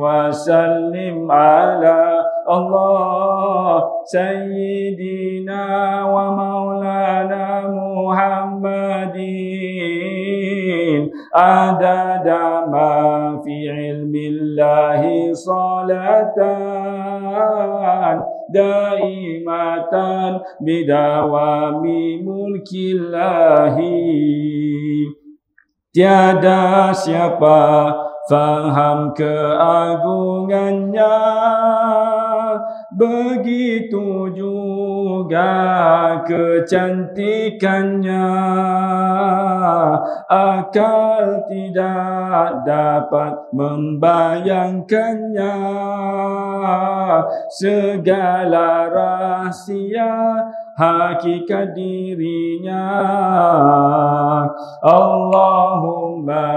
وسلم على الله سيدنا ومولانا محمد عدد ما في علم الله صلاة دائمة بدوام ملك الله. Tiada siapa faham keagungannya, begitu juga kecantikannya. Akal tidak dapat membayangkannya, segala rahsia hakikat dirinya. Allahumma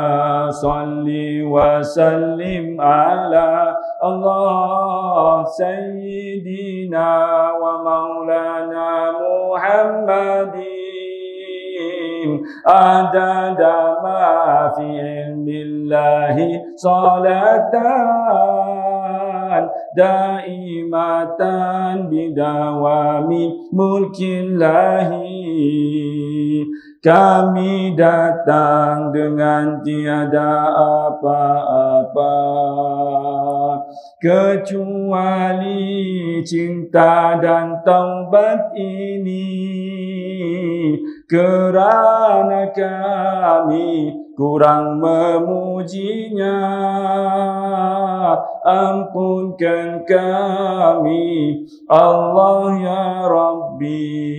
salli wa sallim ala Allah sayyidina wa maulana Muhammadin adada ma fi ilmillahi salatan daimatan bidawami mulkillahi. Kami datang dengan tiada apa-apa kecuali cinta dan taubat ini, kerana kami kurang memujinya. Ampunkan kami Allah ya Rabbi.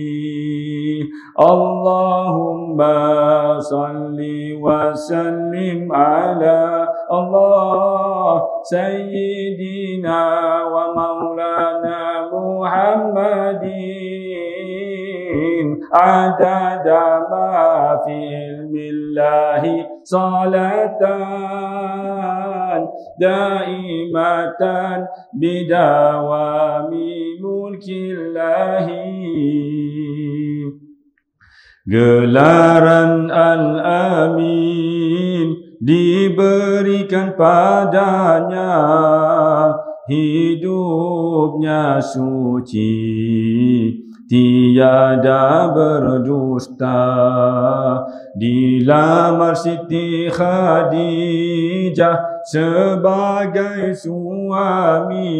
Allahumma salli wa sallim ala Allah sayyidina wa maulana Muhammadin adada ma fi ilmillahi salatan daimatan bidawami mulkillahi. Gelaran Al-Amin diberikan padanya, hidupnya suci, tiada berdusta. Dilamar Siti Khadijah sebagai suami,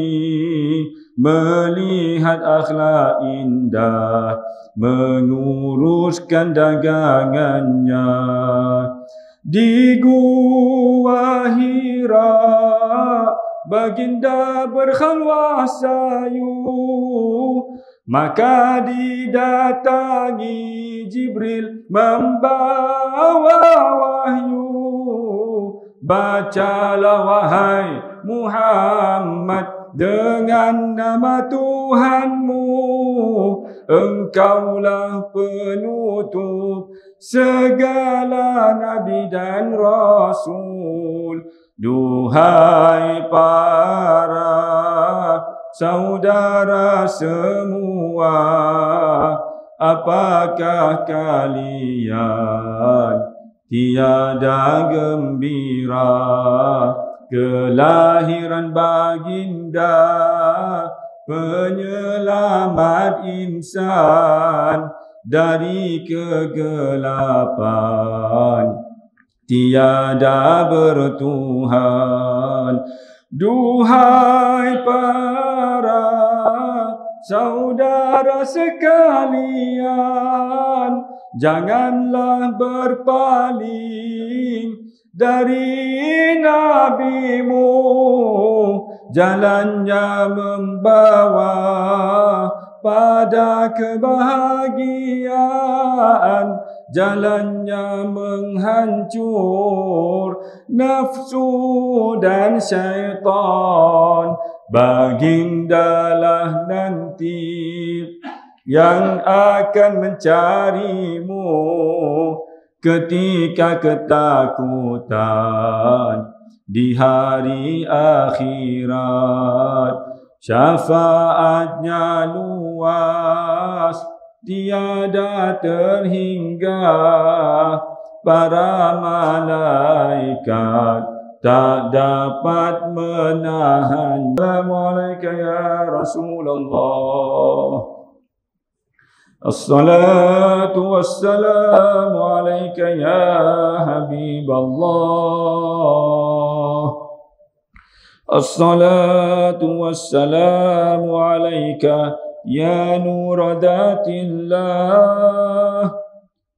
melihat akhlak indah menguruskan dagangannya. Di Gua Hira baginda berkhalwah sayu, maka didatangi Jibril membawa wahyu. Bacalah wahai Muhammad dengan nama Tuhanmu, engkaulah penutup segala nabi dan rasul. Duhai para saudara semua, apakah kalian tiada gembira kelahiran baginda penyelamat insan dari kegelapan tiada bertuhan. Duhai para saudara sekalian, janganlah berpaling dari nabimu. Jalannya membawa pada kebahagiaan, jalannya menghancur nafsu dan syaitan. Bagindalah nanti yang akan mencarimu ketika ketakutan di hari akhirat. Syafaatnya luas, tiada terhingga. Para malaikat tak dapat menahan. Assalamualaikum ya Rasulullah. Assalatu wassalamu alaika ya Habiballah. Assalatu wassalamu alaika ya nur dhatillah.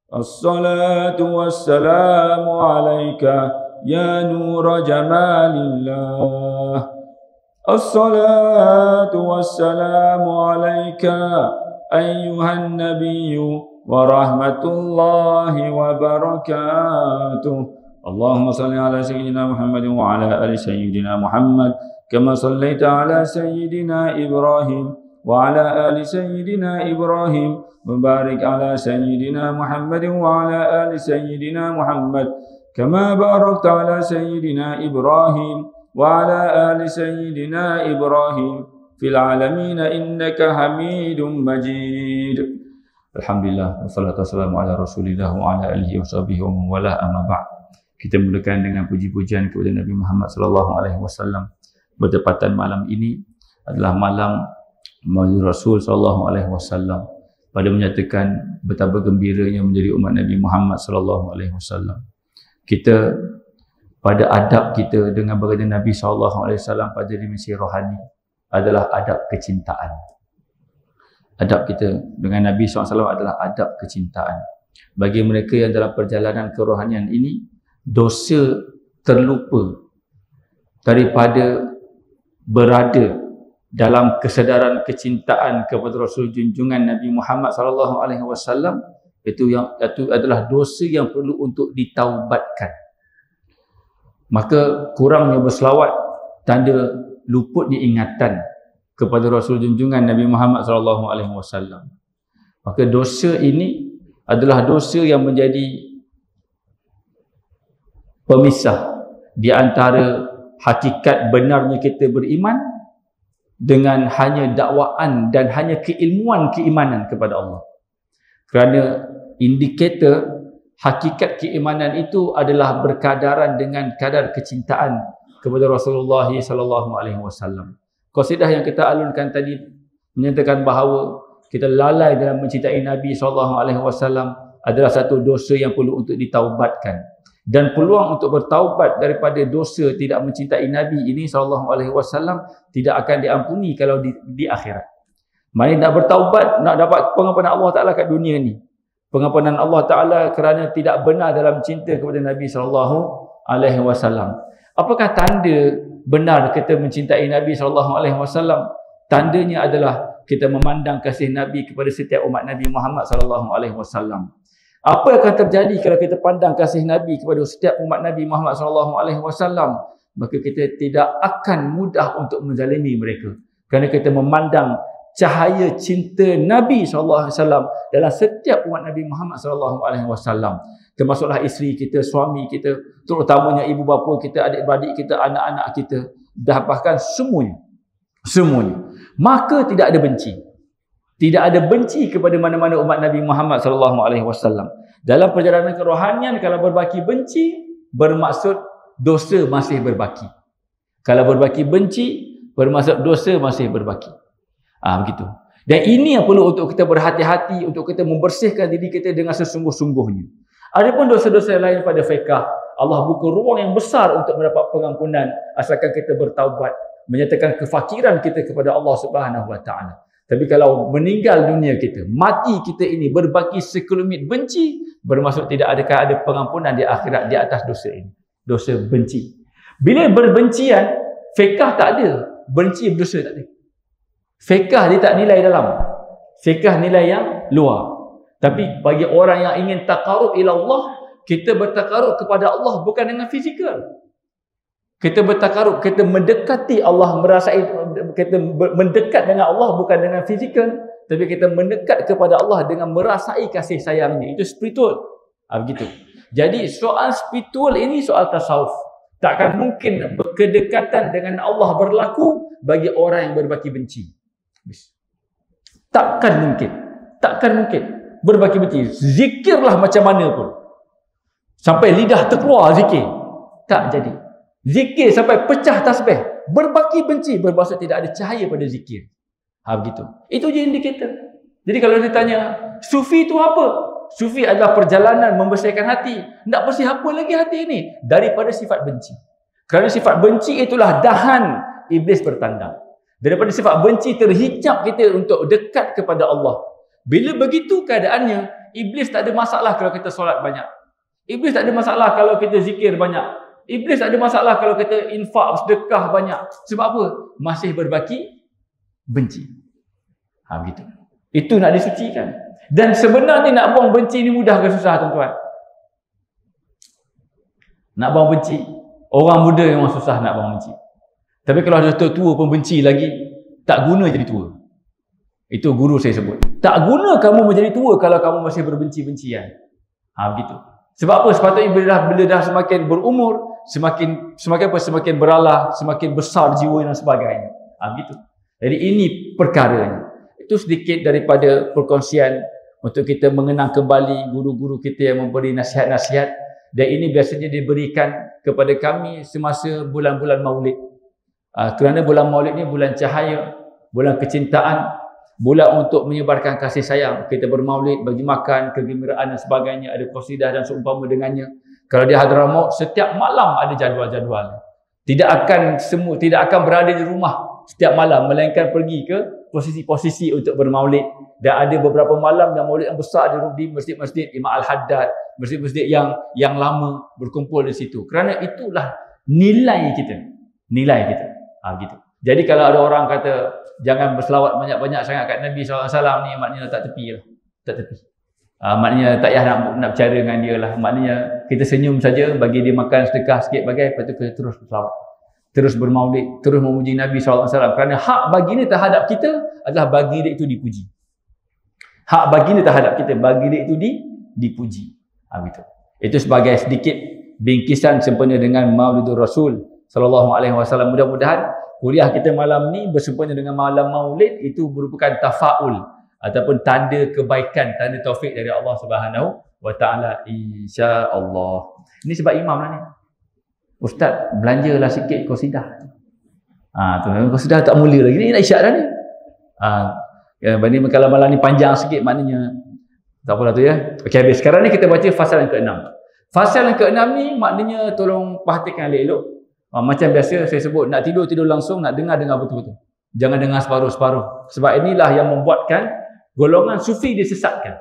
Assalatu wassalamu alaika ya nur jamalillah. Assalatu wassalamu alaika ayyuhan nabiyyu wa rahmatullahi wa barakatuh. Allahumma salli ala sayyidina Muhammad wa ala ali sayyidina Muhammad kama sallaita ala sayyidina Ibrahim wa ala ali sayyidina Ibrahim wa barik ala sayyidina Muhammad wa ala ali sayyidina Muhammad kama barakta ala sayyidina Ibrahim wa ala ali sayyidina Ibrahim fil alamin innaka Hamidum Majid. Alhamdulillah wassalatu wassalamu ala Rasulillah wa ala alihi washabihi wa man wala, amma ba'd. Kita mulakan dengan puji-pujian kepada Nabi Muhammad sallallahu alaihi wasallam. Bertepatan malam ini adalah malam Maulid Rasul sallallahu alaihi wasallam, pada menyatakan betapa gembiranya menjadi umat Nabi Muhammad sallallahu alaihi wasallam. Kita pada adab kita dengan baginda Nabi sallallahu alaihi wasallam pada dimensi rohani adalah adab kecintaan. Adab kita dengan Nabi SAW adalah adab kecintaan. Bagi mereka yang dalam perjalanan kerohanian ini, dosa terlupa daripada berada dalam kesedaran kecintaan kepada Rasul junjungan Nabi Muhammad SAW, itu adalah dosa yang perlu untuk ditaubatkan. Maka kurangnya berselawat tanda luputnya ingatan kepada Rasul junjungan Nabi Muhammad SAW. Maka dosa ini adalah dosa yang menjadi pemisah di antara hakikat benarnya kita beriman dengan hanya dakwaan dan hanya keilmuan keimanan kepada Allah. Kerana indikator hakikat keimanan itu adalah berkadaran dengan kadar kecintaan kepada Rasulullah sallallahu alaihi wasallam. Qasidah yang kita alunkan tadi menyatakan bahawa kita lalai dalam mencintai Nabi sallallahu alaihi wasallam adalah satu dosa yang perlu untuk ditaubatkan, dan peluang untuk bertaubat daripada dosa tidak mencintai Nabi ini sallallahu alaihi wasallam tidak akan diampuni kalau di akhirat. Mana nak bertaubat, nak dapat pengampunan Allah Taala kat dunia ni. Pengampunan Allah Taala kerana tidak benar dalam cinta kepada Nabi sallallahu alaihi wasallam. Apakah tanda benar kita mencintai Nabi SAW? Tandanya adalah kita memandang kasih Nabi kepada setiap umat Nabi Muhammad SAW. Apa yang akan terjadi kalau kita pandang kasih Nabi kepada setiap umat Nabi Muhammad SAW? Maka kita tidak akan mudah untuk menzalimi mereka. Kerana kita memandang cahaya cinta Nabi SAW dalam setiap umat Nabi Muhammad SAW. Termasuklah isteri kita, suami kita, terutamanya ibu bapa kita, adik-beradik kita, anak-anak kita, dah bahkan semuanya. Maka tidak ada benci. Tidak ada benci kepada mana-mana umat Nabi Muhammad SAW. Dalam perjalanan kerohanian, kalau berbaki benci, bermaksud dosa masih berbaki. Kalau berbaki benci, bermaksud dosa masih berbaki. Begitu. Dan ini yang perlu untuk kita berhati-hati, untuk kita membersihkan diri kita dengan sesungguh-sungguhnya. Adapun dosa-dosa lain pada fiqh, Allah buka ruang yang besar untuk mendapat pengampunan asalkan kita bertaubat, menyatakan kefakiran kita kepada Allah Subhanahu Wa Taala. Tapi kalau meninggal dunia kita, mati kita ini berbaki sekelumit benci, bermaksud tidak adakah ada pengampunan di akhirat di atas dosa ini. Dosa benci. Bila berbencian, fiqh tak ada. Benci berdosa tak ada. Fiqh dia tak nilai dalam. Fiqh nilai yang luar. Tapi bagi orang yang ingin taqarrub ila Allah, kita bertaqarrub kepada Allah bukan dengan fizikal. Kita bertaqarrub, kita mendekati Allah, kita mendekat dengan Allah bukan dengan fizikal, tapi kita mendekat kepada Allah dengan merasai kasih sayangnya. Itu spiritual. Begitu. Jadi soal spiritual ini soal tasawuf. Takkan mungkin kedekatan dengan Allah berlaku bagi orang yang berbaki benci. Takkan mungkin berbaki benci. Zikirlah macam mana pun, sampai lidah terkeluar zikir, tak jadi. Zikir sampai pecah tasbih, berbaki benci, bermaksud tidak ada cahaya pada zikir. Begitu. Itu je indikator. Jadi kalau ditanya, sufi itu apa? Sufi adalah perjalanan membersihkan hati. Nak bersih apa lagi hati ini? Daripada sifat benci. Kerana sifat benci itulah dahan iblis bertandang. Daripada sifat benci terhijab kita untuk dekat kepada Allah. Bila begitu keadaannya, iblis tak ada masalah kalau kita solat banyak. Iblis tak ada masalah kalau kita zikir banyak. Iblis tak ada masalah kalau kita infak, sedekah banyak. Sebab apa? Masih berbaki benci. Begitu. Itu nak disucikan. Dan sebenarnya nak buang benci ni mudah ke susah tuan-tuan? Nak buang benci, orang muda memang susah nak buang benci. Tapi kalau dah tua pun benci lagi, tak guna jadi tua. Itu guru saya sebut. Tak guna kamu menjadi tua kalau kamu masih berbenci-bencian. Begitu. Sebab apa? Sepatutnya bila dah semakin berumur, semakin beralah, semakin besar jiwa dan sebagainya. Begitu. Jadi ini perkaranya. Itu sedikit daripada perkongsian untuk kita mengenang kembali guru-guru kita yang memberi nasihat-nasihat. Dan ini biasanya diberikan kepada kami semasa bulan-bulan Maulid. Kerana bulan Maulid ni bulan cahaya, bulan kecintaan, bulan untuk menyebarkan kasih sayang. Kita bermaulid, bagi makan, kegembiraan dan sebagainya, ada qasidah dan seumpama dengannya. Kalau di Hadramaut, setiap malam ada jadual-jadual. Tidak akan berada di rumah setiap malam, melainkan pergi ke posisi-posisi untuk bermaulid. Dan ada beberapa malam yang maulid yang besar di masjid-masjid Imam Al-Haddad, masjid-masjid yang lama berkumpul di situ. Kerana itulah nilai kita. Gitu. Jadi kalau ada orang kata jangan berselawat banyak-banyak sangat kat Nabi SAW ni, maknanya tak tepi lah. Tak tepi. Maknanya tak payah nak bercara dengan dia lah. Maknanya kita senyum saja, bagi dia makan sedekah sikit bagai, lepas tu kita terus berselawat. Terus bermaulid, terus memuji Nabi SAW. Kerana hak baginda terhadap kita adalah baginda itu dipuji. Hak baginda terhadap kita, baginda itu dipuji. Begitu. Itu sebagai sedikit bingkisan sempena dengan Maulidur Rasul sallallahu alaihi wasallam. Mudah-mudahan kuliah kita malam ni bersempena dengan malam Maulid itu merupakan tafaul ataupun tanda kebaikan, tanda taufik dari Allah Subhanahu wa taala, insya-Allah. Ini sebab imam lah ni. Ustaz, belanjalah sikit qasidah. Tu qasidah tak mula lagi ni, nak isyak dah ni. Banding kalau malam ni panjang sikit, maknanya tak apalah tu ya. Okey, habis. Sekarang ni kita baca fasal yang ke-6. Fasal yang ke-6 ni maknanya tolong perhatikan elok-elok. Macam biasa saya sebut, nak tidur langsung, nak dengar betul-betul. Jangan dengar separuh-separuh. Sebab inilah yang membuatkan golongan sufi disesatkan.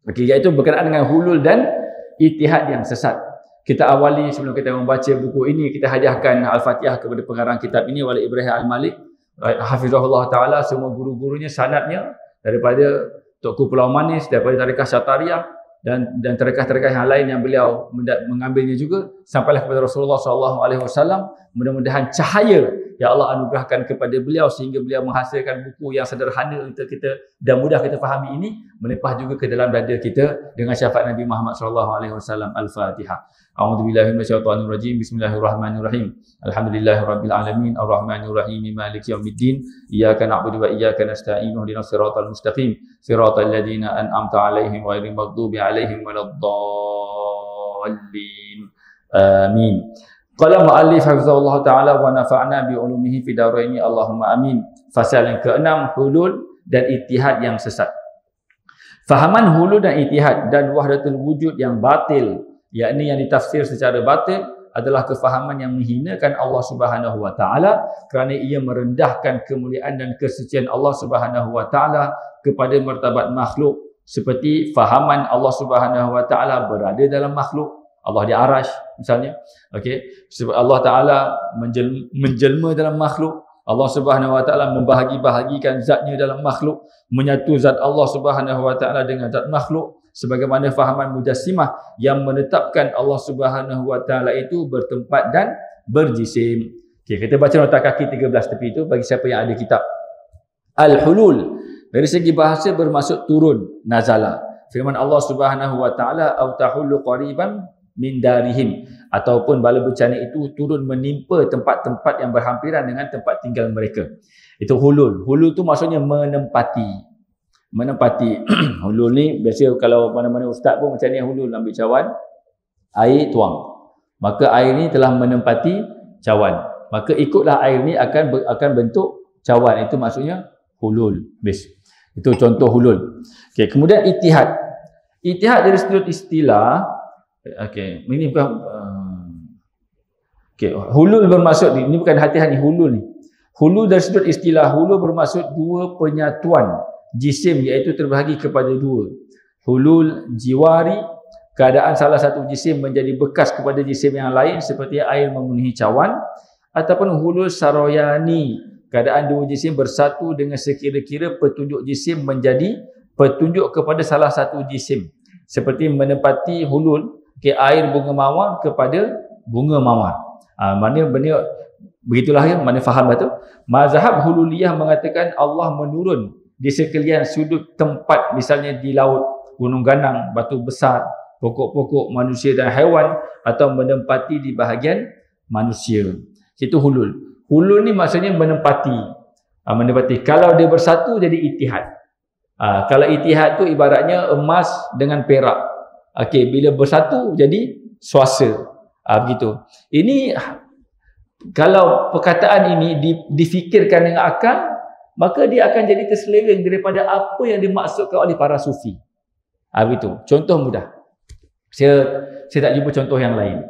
Okey, iaitu berkenaan dengan hulul dan ittihad yang sesat. Kita awali sebelum kita membaca buku ini, kita hadiahkan Al-Fatihah kepada pengarang kitab ini, Wali Ibrahim Al-Malik, hafizahullah ta'ala, semua guru-gurunya, sanadnya daripada Tuku Pulau Manis, daripada Tariqah Syatariah, dan tarekat-tarekat yang lain yang beliau mengambilnya juga sampailah kepada Rasulullah SAW. Mudah-mudahan cahaya yang Allah anugerahkan kepada beliau sehingga beliau menghasilkan buku yang sederhana untuk kita dan mudah kita fahami ini melimpah juga ke dalam dada kita dengan syafaat Nabi Muhammad SAW. Al-Fatihah. A'udzubillahi minasyaitonirrajim. Bismillahirrahmanirrahim. Alhamdulillahirabbil alamin, arrahmanirrahim, maliki yaumiddin. Iyyaka na'budu wa iyyaka nasta'in. Ihdinas siratal mustaqim, siratal ladzina an'amta 'alaihim ghairil maghdubi 'alaihim waladdallin. Amin. Qala mu'allif hafizahullah ta'ala wa nafa'na bi ulumihi fi daraini Allahumma amin. Fasal yang ke-6, hulul dan ittihad yang sesat. Fahaman hulul dan ittihad dan wahdatul wujud yang batil, yakni yang ditafsir secara batil, adalah kefahaman yang menghinakan Allah Subhanahu wa taala kerana ia merendahkan kemuliaan dan kesucian Allah Subhanahu wa taala kepada martabat makhluk, seperti fahaman Allah Subhanahu wa taala berada dalam makhluk. Allah di arash misalnya, okey, sebab Allah taala menjelma dalam makhluk. Allah Subhanahu wa taala membahagi-bahagikan zatnya dalam makhluk, menyatu zat Allah Subhanahu wa taala dengan zat makhluk, sebagaimana fahaman mujassimah yang menetapkan Allah Subhanahu wa taala itu bertempat dan berjisim. Okey, kita baca nota kaki 13 tepi itu bagi siapa yang ada kitab. Al-hulul dari segi bahasa bermaksud turun, nazala. Firman Allah Subhanahu wa taala, au tahullu qariban min darihim, ataupun bala bencana itu turun menimpa tempat-tempat yang berhampiran dengan tempat tinggal mereka. Itu hulul. Hulul tu maksudnya menempati. Hulul ni biasa kalau mana-mana ustaz pun macam ni, hulul ambil cawan, air tuang. maka air ni telah menempati cawan. Maka ikutlah air ni akan bentuk cawan. Itu maksudnya hulul. Itu contoh hulul. Okey, kemudian ittihad. Ittihad dari sudut istilah, okey, ini bukan okey, hulul bermaksud ni bukan hati-hati hulul ni. Hulul dari sudut istilah, hulul bermaksud dua penyatuan jisim, iaitu terbahagi kepada dua. Hulul jiwari, keadaan salah satu jisim menjadi bekas kepada jisim yang lain seperti air memenuhi cawan, ataupun hulul saroyani, keadaan dua jisim bersatu dengan sekira-kira petunjuk jisim menjadi petunjuk kepada salah satu jisim, seperti menempati hulul air bunga mawar kepada bunga mawar. Mana benda begitulah ya, mana faham betul. Mazhab hululiyah mengatakan Allah menurun di sekalian sudut tempat, misalnya di laut, gunung ganang, batu besar, pokok-pokok, manusia dan haiwan, atau menempati di bahagian manusia. Itu hulul. Hulul ni maksudnya menempati. Menempati. Kalau dia bersatu jadi ittihad. Kalau ittihad tu ibaratnya emas dengan perak. Okey, bila bersatu jadi swasta. Begitu. Ini kalau perkataan ini difikirkan dengan akal, maka dia akan jadi terseleweng daripada apa yang dimaksudkan oleh para sufi. Begitu. Contoh mudah. Saya tak jumpa contoh yang lain.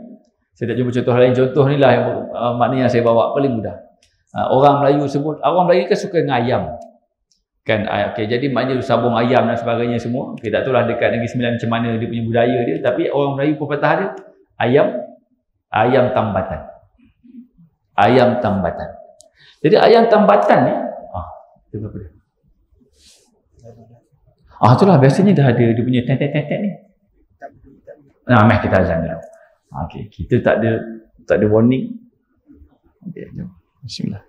Contoh ni lah yang makna yang saya bawa paling mudah. Orang Melayu sebut, orang Melayu kan suka dengan ayam. Kan, okay, jadi maknanya sabung ayam dan sebagainya semua. Okay, tak tahulah dekat Negeri Sembilan macam mana dia punya budaya dia, tapi orang Melayu pepatah dia ayam tambatan. Ayam tambatan. Jadi ayam tambatan ni, itu apa dia? Itulah biasanya dah ada dia punya tet-tet ni. Mari kita azan dulu. Okey, kita tak ada warning. Okey, jom. Bismillah.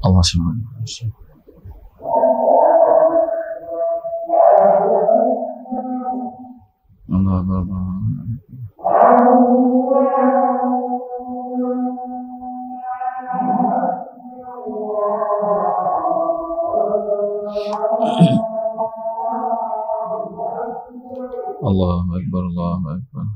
Allah SWT. Allah Allah. Allahu Akbar, Allahu Akbar.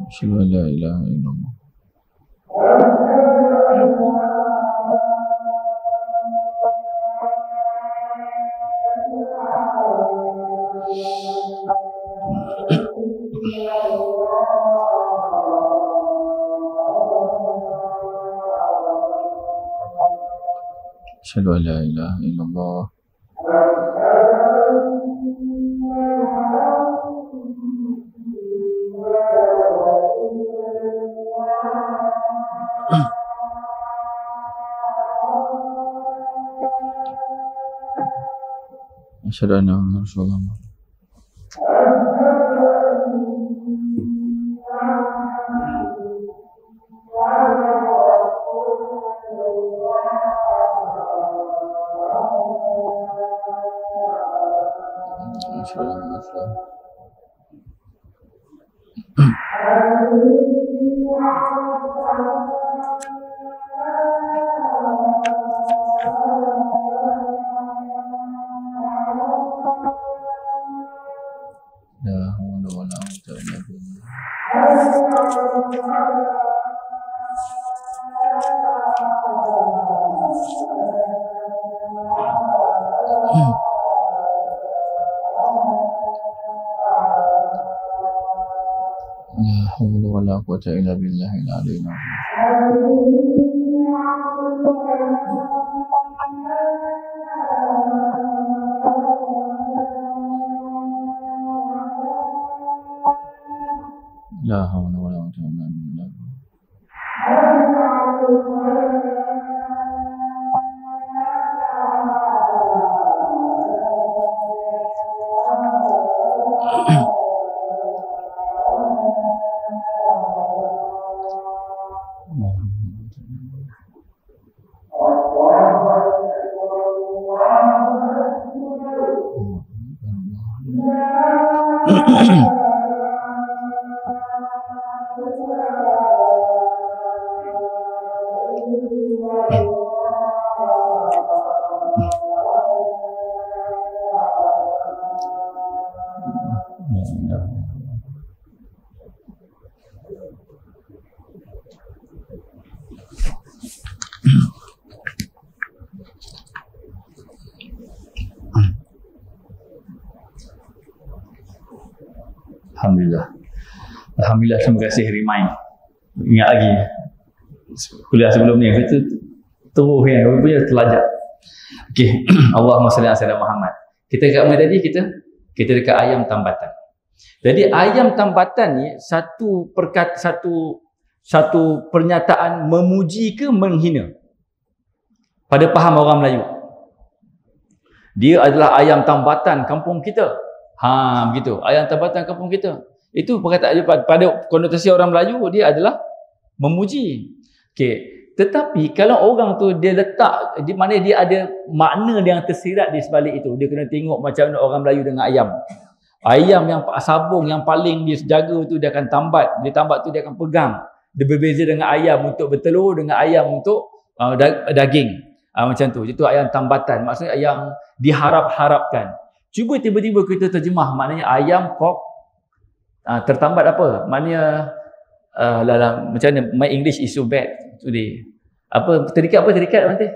Asyhadu an la ilaha illallah. Asyhadu an la ilaha illallah. Asyhadu anna Muhammadan Rasulullah. La haula wala quwwata illa billahil aliyyil azim. La haula wala quwwata illa billah. Alhamdulillah. Alhamdulillah, terima kasih remind. Ingat lagi kuliah sebelum ni kita terus kan, rupanya terlajak. Okey, Allahumma salli ala sayyidina Muhammad. Kita dekat mana tadi? Kita dekat ayam tambatan. Jadi ayam tambatan ni satu pernyataan memuji ke menghina pada faham orang Melayu. Dia adalah ayam tambatan kampung kita. Begitu. Ayam tambatan kampung kita. Itu perkataan pada konotasi orang Melayu, dia adalah memuji. Okey. Tetapi kalau orang tu dia letak di mana dia ada makna yang tersirat di sebalik itu, dia kena tengok macam mana orang Melayu dengan ayam. Ayam yang sabung yang paling dia jaga tu dia akan tambat. Dia tambat tu dia akan pegang. Dia berbeza dengan ayam untuk bertelur, dengan ayam untuk daging. Macam tu. Itu ayam tambatan. Maksudnya yang diharap-harapkan. Cuba tiba-tiba kita terjemah, maknanya ayam kok tertambat apa? Maknanya macam mana? My English is so bad today. Terikat nanti?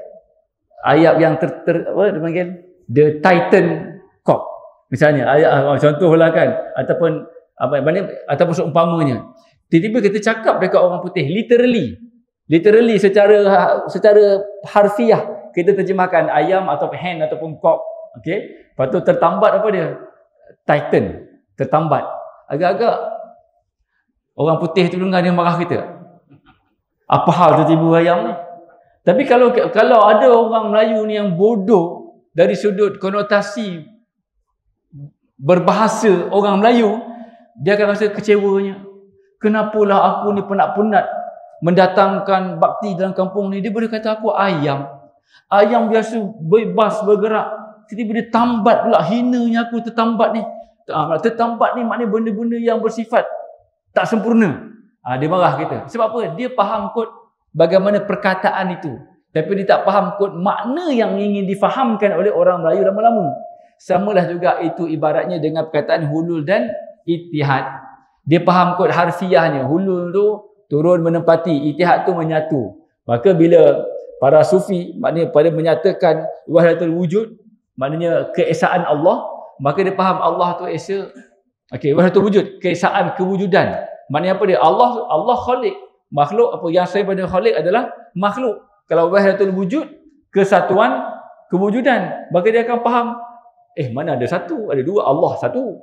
Ayam yang apa dia panggil? The Titan cock. Misalnya contohlah kan, ataupun ataupun seumpamanya. Tiba-tiba kita cakap dekat orang putih literally secara harfiah kita terjemahkan ayam ataupun hen ataupun cock. Okey. Lepas tu tertambat apa dia? Titan. Tertambat. Agak-agak orang putih tu dengar dia marah kita. Apa hal tiba-tiba ayam ni? Tapi kalau ada orang Melayu ni yang bodoh dari sudut konotasi berbahasa orang Melayu, dia akan rasa kecewanya. Kenapalah aku ni penat-penat mendatangkan bakti dalam kampung ni. Dia boleh kata aku ayam. Ayam biasa bebas bergerak. Tiba-tiba dia tambat pula, hinanya aku tertambat ni. Tertambat ni maknanya benda-benda yang bersifat tak sempurna. Dia marah kita. Sebab apa? Dia faham kod bagaimana perkataan itu. Tapi dia tak faham kod makna yang ingin difahamkan oleh orang Melayu lama-lama. Samalah juga itu ibaratnya dengan perkataan hulul dan ittihad. Dia faham kod harfiahnya. Hulul tu turun menempati, ittihad tu menyatu. Maka bila para sufi maknanya pada menyatakan wahdatul wujud, maknanya keesaan Allah, maka dia faham Allah tu esa. Okey, wahdatul wujud, keesaan kewujudan. Maknanya apa dia? Allah khalik. Makhluk apa yang saya pada khalik adalah makhluk. Kalau wahdatul wujud, kesatuan kewujudan, maka dia akan faham mana ada satu, ada dua, Allah satu.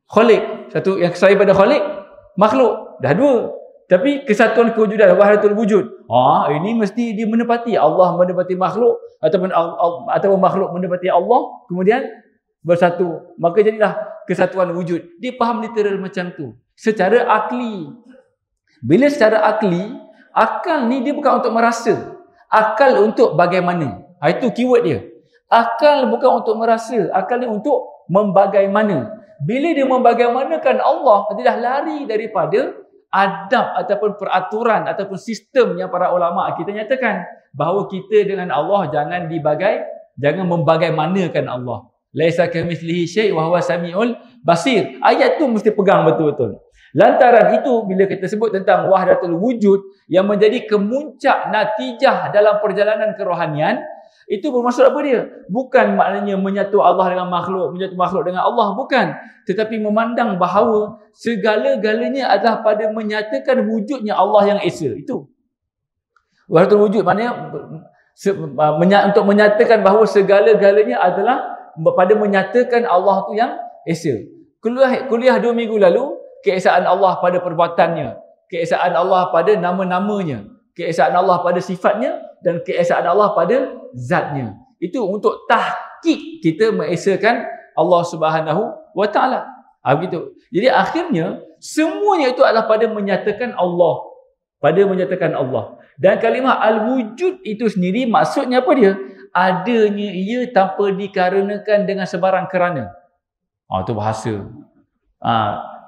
Khalik, satu yang saya pada khalik, makhluk, dah dua. Tapi kesatuan kewujudan, wahdatul wujud. Ini mesti dia menepati. Allah menepati makhluk ataupun makhluk menepati Allah, kemudian bersatu. Maka jadilah kesatuan wujud. Dia faham literal macam tu. Secara akli. Bila secara akli, akal ni dia bukan untuk merasa. Akal untuk bagaimana. Itu keyword dia. Akal bukan untuk merasa. Akal ni untuk membagaimana. Bila dia membagaimanakan Allah, dia dah lari daripada adab ataupun peraturan ataupun sistem yang para ulama kita nyatakan bahawa kita dengan Allah jangan membagaimanakan Allah. Laisa kamitslihi syai' wa huwa samiul basir. Ayat tu mesti pegang betul-betul. Lantaran itu bila kita sebut tentang wahdatul wujud yang menjadi kemuncak natijah dalam perjalanan kerohanian, itu bermaksud apa dia? Bukan maknanya menyatu Allah dengan makhluk, menyatu makhluk dengan Allah, bukan. Tetapi memandang bahawa segala-galanya adalah pada menyatakan wujudnya Allah yang esa. Itu. Wahdatul wujud maknanya untuk menyatakan bahawa segala-galanya adalah pada menyatakan Allah tu yang esa. Kuliah 2 minggu lalu, keesaan Allah pada perbuatannya, keesaan Allah pada nama-namanya, keesaan Allah pada sifatnya, dan keesaan Allah pada zatnya. Itu untuk tahqiq kita mengesakan Allah Subhanahu wa taala. Begitu. Jadi akhirnya semuanya itu adalah pada menyatakan Allah. Pada menyatakan Allah. Dan kalimah al-wujud itu sendiri maksudnya apa dia? Adanya ia tanpa dikarenakan dengan sebarang kerana. Itu bahasa.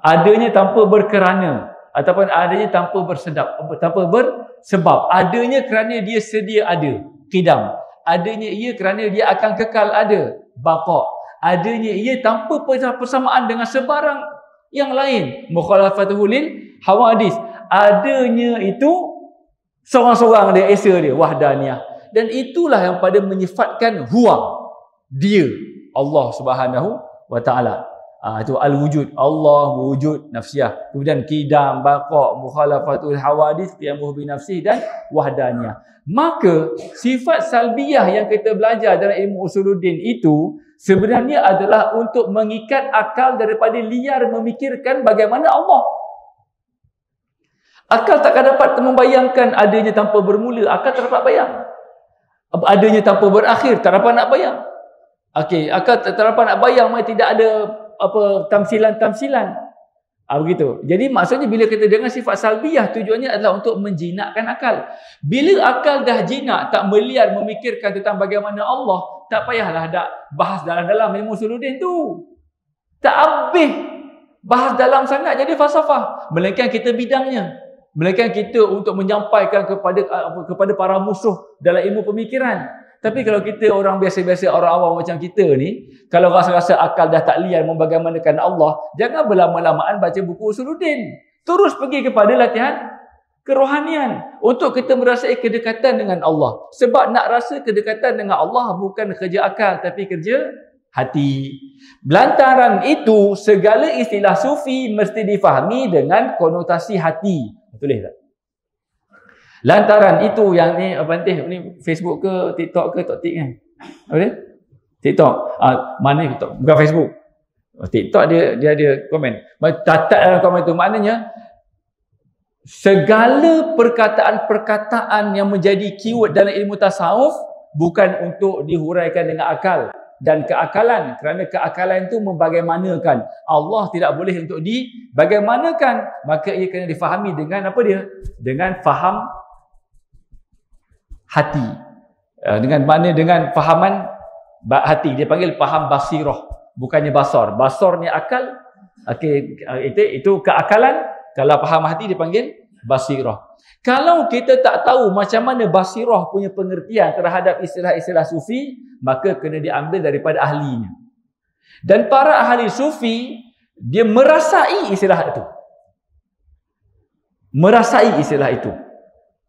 Adanya tanpa berkerana, ataupun adanya tanpa bersebab. Adanya kerana dia sedia ada, qidam. Adanya ia kerana dia akan kekal ada, baqa. Adanya ia tanpa persamaan dengan sebarang yang lain, mukhalafatul lil hawadis. Adanya itu seorang-seorang dia, esa dia, wahdaniyah. Dan itulah yang pada menyifatkan huwa, dia, Allah Subhanahu wa taala. Itu al-wujud, Allah wujud nafsiyah. Kemudian qidam, baqa, mukhalafatul hawadis, qiyamuhu bi nafsih, dan wahdaniyah. Maka sifat salbiyah yang kita belajar dalam ilmu usuluddin itu sebenarnya adalah untuk mengikat akal daripada liar memikirkan bagaimana Allah. Akal takkan dapat membayangkan adanya tanpa bermula, akal tak dapat bayang. Adanya tanpa berakhir, tak dapat nak bayang. Akal tak dapat nak bayang, tidak ada tamsilan-tamsilan. Begitu. Jadi maksudnya bila kita dengan sifat salbiyah, tujuannya adalah untuk menjinakkan akal. Bila akal dah jinak, tak meliar memikirkan tentang bagaimana Allah, tak payahlah dah bahas dalam-dalam ilmu usuluddin tu. Tak habis bahas dalam sangat jadi falsafah. Melainkan kita bidangnya. Melainkan kita untuk menyampaikan kepada para musuh dalam ilmu pemikiran. Tapi kalau kita orang biasa-biasa, orang awam macam kita ni, kalau rasa-rasa akal dah tak liar membagaimanakan Allah, jangan berlama-lamaan baca buku usuluddin. Terus pergi kepada latihan kerohanian untuk kita merasai kedekatan dengan Allah. Sebab nak rasa kedekatan dengan Allah bukan kerja akal, tapi kerja hati. Lantaran itu, segala istilah sufi mesti difahami dengan konotasi hati. Betul tak? Lantaran itu yang ni ni Facebook ke TikTok ke Toktik kan? Apa dia? TikTok. Mana TikTok? Bukan Facebook. TikTok dia ada komen. Catat dalam komen tu maknanya segala perkataan-perkataan yang menjadi keyword dalam ilmu tasawuf bukan untuk dihuraikan dengan akal dan keakalan, kerana keakalan itu membagaimanakan. Allah tidak boleh untuk dibagaimanakan, maka ia kena difahami dengan apa dia? Dengan faham hati. Dengan fahaman hati. Dia panggil faham basirah, bukannya basar. Basar ni akal. Itu keakalan. Kalau faham hati dipanggil basirah. Kalau kita tak tahu macam mana basirah punya pengertian terhadap istilah-istilah sufi, maka kena diambil daripada ahlinya. Dan para ahli sufi, dia merasai istilah itu. Merasai istilah itu.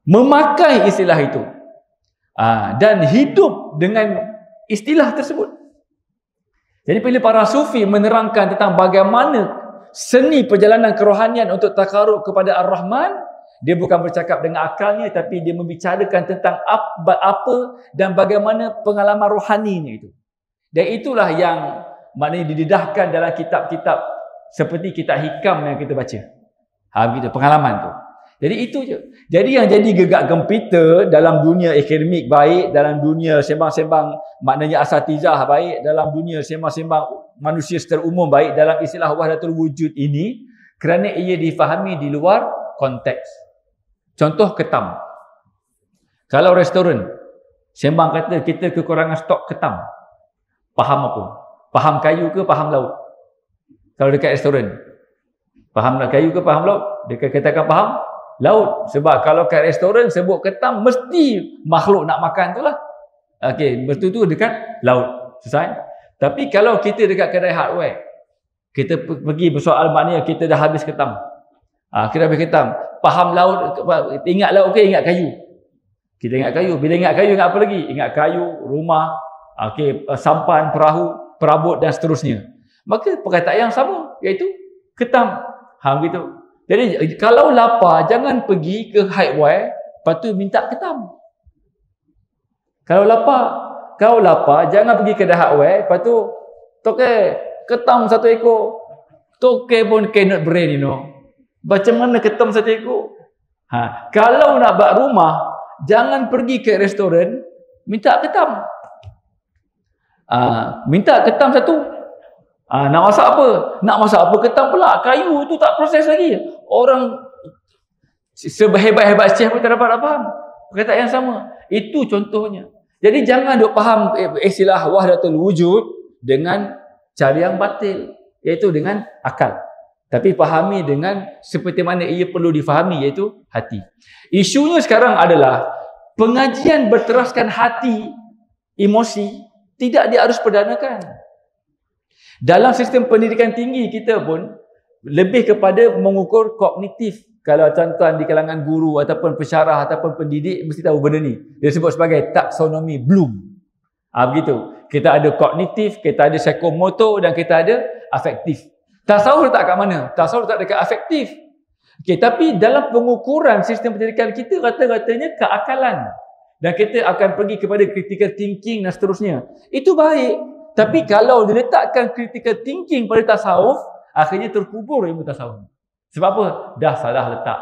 Memakai istilah itu. Dan hidup dengan istilah tersebut. Jadi bila para sufi menerangkan tentang bagaimana seni perjalanan kerohanian untuk takarub kepada Ar-Rahman, dia bukan bercakap dengan akalnya, tapi dia membicarakan tentang apa dan bagaimana pengalaman rohaninya itu. Dan itulah yang maknanya didedahkan dalam kitab-kitab seperti kitab hikam yang kita baca. Begitu pengalaman tu. Jadi itu je. Jadi yang jadi gegak gempita dalam dunia akademik baik, dalam dunia sembang-sembang maknanya asatizah baik, dalam dunia sembang-sembang manusia secara umum baik, dalam istilah wahdatul wujud ini, kerana ia difahami di luar konteks. Contoh ketam. Kalau restoran sembang kata kita kekurangan stok ketam, faham apa? Faham kayu ke faham laut? Kalau dekat restoran, faham kayu ke faham laut? Dia katakan faham laut. Sebab kalau kat restoran sebut ketam, mesti makhluk nak makan tu lah. Betul-betul dekat laut. Selesai. Tapi kalau kita dekat kedai hardware, kita pergi bersoal maknanya kita dah habis ketam. Kita habis ketam. Faham laut, ingat laut ke ingat kayu? Kita ingat kayu. Bila ingat kayu, ingat apa lagi? Ingat kayu, rumah, sampan, perahu, perabot dan seterusnya. Maka perkataan yang sama, iaitu ketam. Begitu. Jadi kalau lapar, jangan pergi ke hardware, lepas tu minta ketam. Kalau lapar, jangan pergi ke hardware, lepas tu toke ketam satu ekor. Toke pun cannot brain, Macam mana ketam satu ekor? Kalau nak buat rumah, jangan pergi ke restoran, minta ketam. Minta ketam satu. Nak masak apa? Nak masak apa ketam pula? Kayu tu tak proses lagi. Orang sehebat-hebat chef pun tak dapat faham. Perkataan yang sama. Itu contohnya. Jadi jangan duk faham istilah wahdatul wujud dengan cara yang batil, iaitu dengan akal. Tapi fahami dengan seperti mana ia perlu difahami, iaitu hati. Isunya sekarang adalah pengajian berteraskan hati, emosi, tidak diarus perdanakan. Dalam sistem pendidikan tinggi kita pun lebih kepada mengukur kognitif. Kalau tuan-tuan di kalangan guru ataupun pensyarah ataupun pendidik mesti tahu benda ni. Dia sebut sebagai taksonomi Bloom. Begitu. Kita ada kognitif, kita ada psikomotor dan kita ada afektif. Tasawuf letak kat mana? Tasawuf letak dekat afektif. Okey, tapi dalam pengukuran sistem pendidikan kita rata-ratanya keakalan. Dan kita akan pergi kepada critical thinking dan seterusnya. Itu baik. Tapi kalau diletakkan critical thinking pada tasawuf, akhirnya terkubur ilmu tasawuf. Sebab apa? Dah salah letak.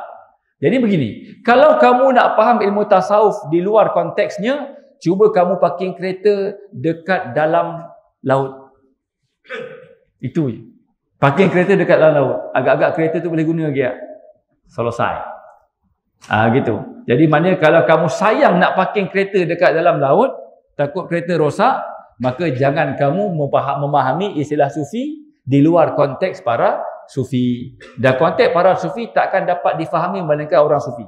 Jadi begini, kalau kamu nak faham ilmu tasawuf di luar konteksnya, cuba kamu parking kereta dekat dalam laut. Itu je. Parking kereta dekat dalam laut. Agak-agak kereta tu boleh guna lagi tak? Selesai. Gitu. Jadi maknanya kalau kamu sayang nak parking kereta dekat dalam laut, takut kereta rosak, maka jangan kamu memahami istilah sufi di luar konteks para sufi. Dan konteks para sufi takkan dapat difahami melainkan orang sufi.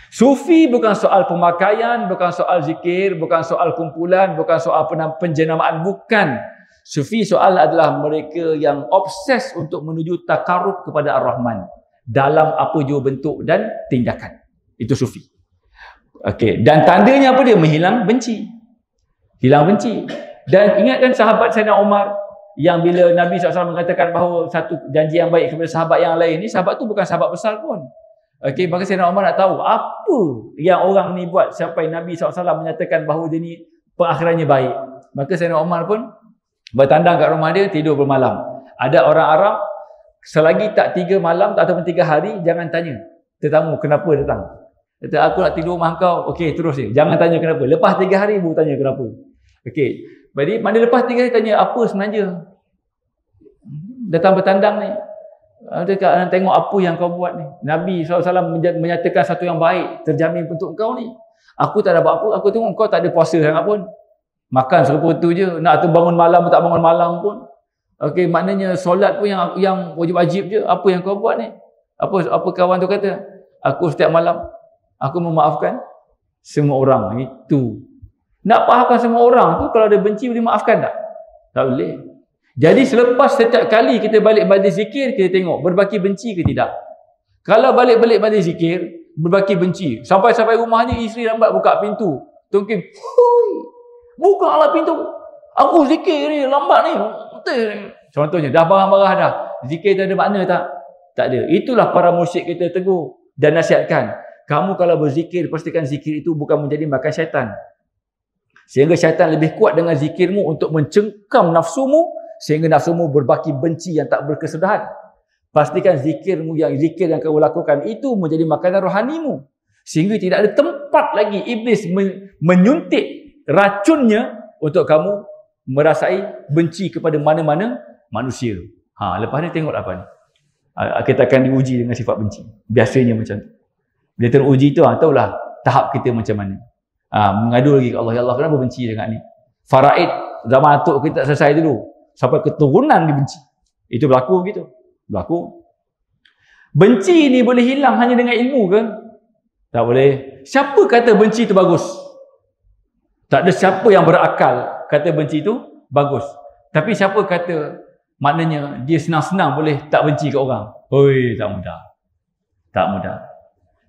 Sufi bukan soal pemakaian, bukan soal zikir, bukan soal kumpulan, bukan soal penjenamaan, bukan. Sufi soal adalah mereka yang obses untuk menuju takarub kepada Ar-Rahman dalam apa jua bentuk dan tindakan. Itu sufi. Okey, dan tandanya apa dia? Menghilang benci. Hilang benci. Dan ingatkan sahabat Sayyidina Umar yang bila Nabi SAW mengatakan bahawa satu janji yang baik kepada sahabat yang lain ni, sahabat tu bukan sahabat besar pun. Okey, maka Sayyidina Umar nak tahu apa yang orang ni buat sampai Nabi SAW menyatakan bahawa dia ni pengakhirannya baik. Maka Sayyidina Umar pun bertandang kat rumah dia, tidur bermalam. Ada orang Arab, selagi tak 3 malam ataupun 3 hari, jangan tanya tetamu kenapa datang. Kata, aku nak tidur rumah kau. Okey, terus je. Jangan tanya kenapa. Lepas 3 hari baru tanya kenapa. Okey. Jadi, mana lepas 3 hari tanya, apa sebenarnya datang bertandang ni? Dia tengok apa yang kau buat ni. Nabi SAW menyatakan satu yang baik, terjamin untuk kau ni. Aku tak ada buat apa. Aku tengok kau tak ada puasa sangat pun. Makan serupa tu je. Nak tu bangun malam pun tak bangun malam pun. Okey, maknanya solat pun yang wajib-wajib je. Apa yang kau buat ni? Apa kawan tu kata? Aku setiap malam aku memaafkan semua orang. Itu. Nak maafkan semua orang tu, kalau ada benci boleh maafkan tak? Tak boleh. Jadi selepas setiap kali kita balik majlis zikir, kita tengok berbaki benci ke tidak. Kalau balik-balik majlis zikir, berbaki benci. Sampai-sampai rumah ni isteri lambat buka pintu. Tungkin, bukalah pintu. Aku zikir ni, lambat ni. Contohnya, dah marah-marah dah. Zikir tu ada makna tak? Tak ada. Itulah para musyrik kita tegur dan nasihatkan. Kamu kalau berzikir, pastikan zikir itu bukan menjadi makan syaitan. Sehingga syaitan lebih kuat dengan zikirmu untuk mencengkam nafsumu, sehingga nafsumu berbaki benci yang tak berkesudahan. Pastikan zikir yang kamu lakukan itu menjadi makanan rohanimu. Sehingga tidak ada tempat lagi iblis menyuntik racunnya untuk kamu merasai benci kepada mana-mana manusia. Lepas ni tengok apa ni. Kita akan diuji dengan sifat benci. Biasanya macam tu. Bila teruji tu, tahulah tahap kita macam mana. Mengadu lagi ke Allah. Ya Allah, kenapa benci dengan ni? Faraid zaman atuk kita tak selesai dulu. Sampai keturunan dibenci. Itu berlaku begitu. Berlaku. Benci ni boleh hilang hanya dengan ilmu ke? Tak boleh. Siapa kata benci itu bagus? Tak ada siapa yang berakal kata benci itu bagus. Tapi siapa kata maknanya dia senang-senang boleh tak benci ke orang? Oi, tak mudah. Tak mudah.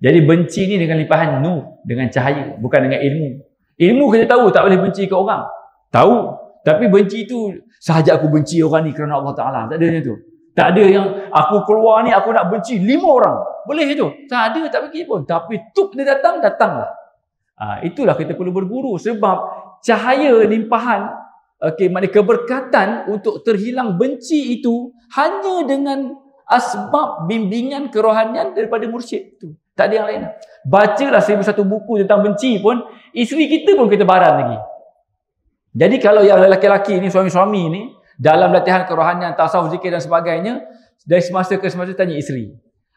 Jadi benci ni dengan limpahan nur, dengan cahaya, bukan dengan ilmu. Ilmu kita tahu tak boleh benci ke orang. Tahu. Tapi benci tu sahaja aku benci orang ni kerana Allah Ta'ala. Tak ada macam tu. Tak ada yang aku keluar ni aku nak benci 5 orang. Boleh itu? Tak ada, tak fikir pun. Tapi tuk dia datanglah. Itulah kita perlu berguru. Sebab cahaya limpahan, maknanya keberkatan untuk terhilang benci itu hanya dengan asbab bimbingan kerohanian daripada mursyid tu. Tak ada yang lain. Bacalah 1001 buku tentang benci pun, isteri kita pun kita baran lagi. Jadi kalau yang lelaki-lelaki ni, suami-suami ni, dalam latihan kerohanian, tasawuf, zikir dan sebagainya, dari semasa ke semasa tanya isteri,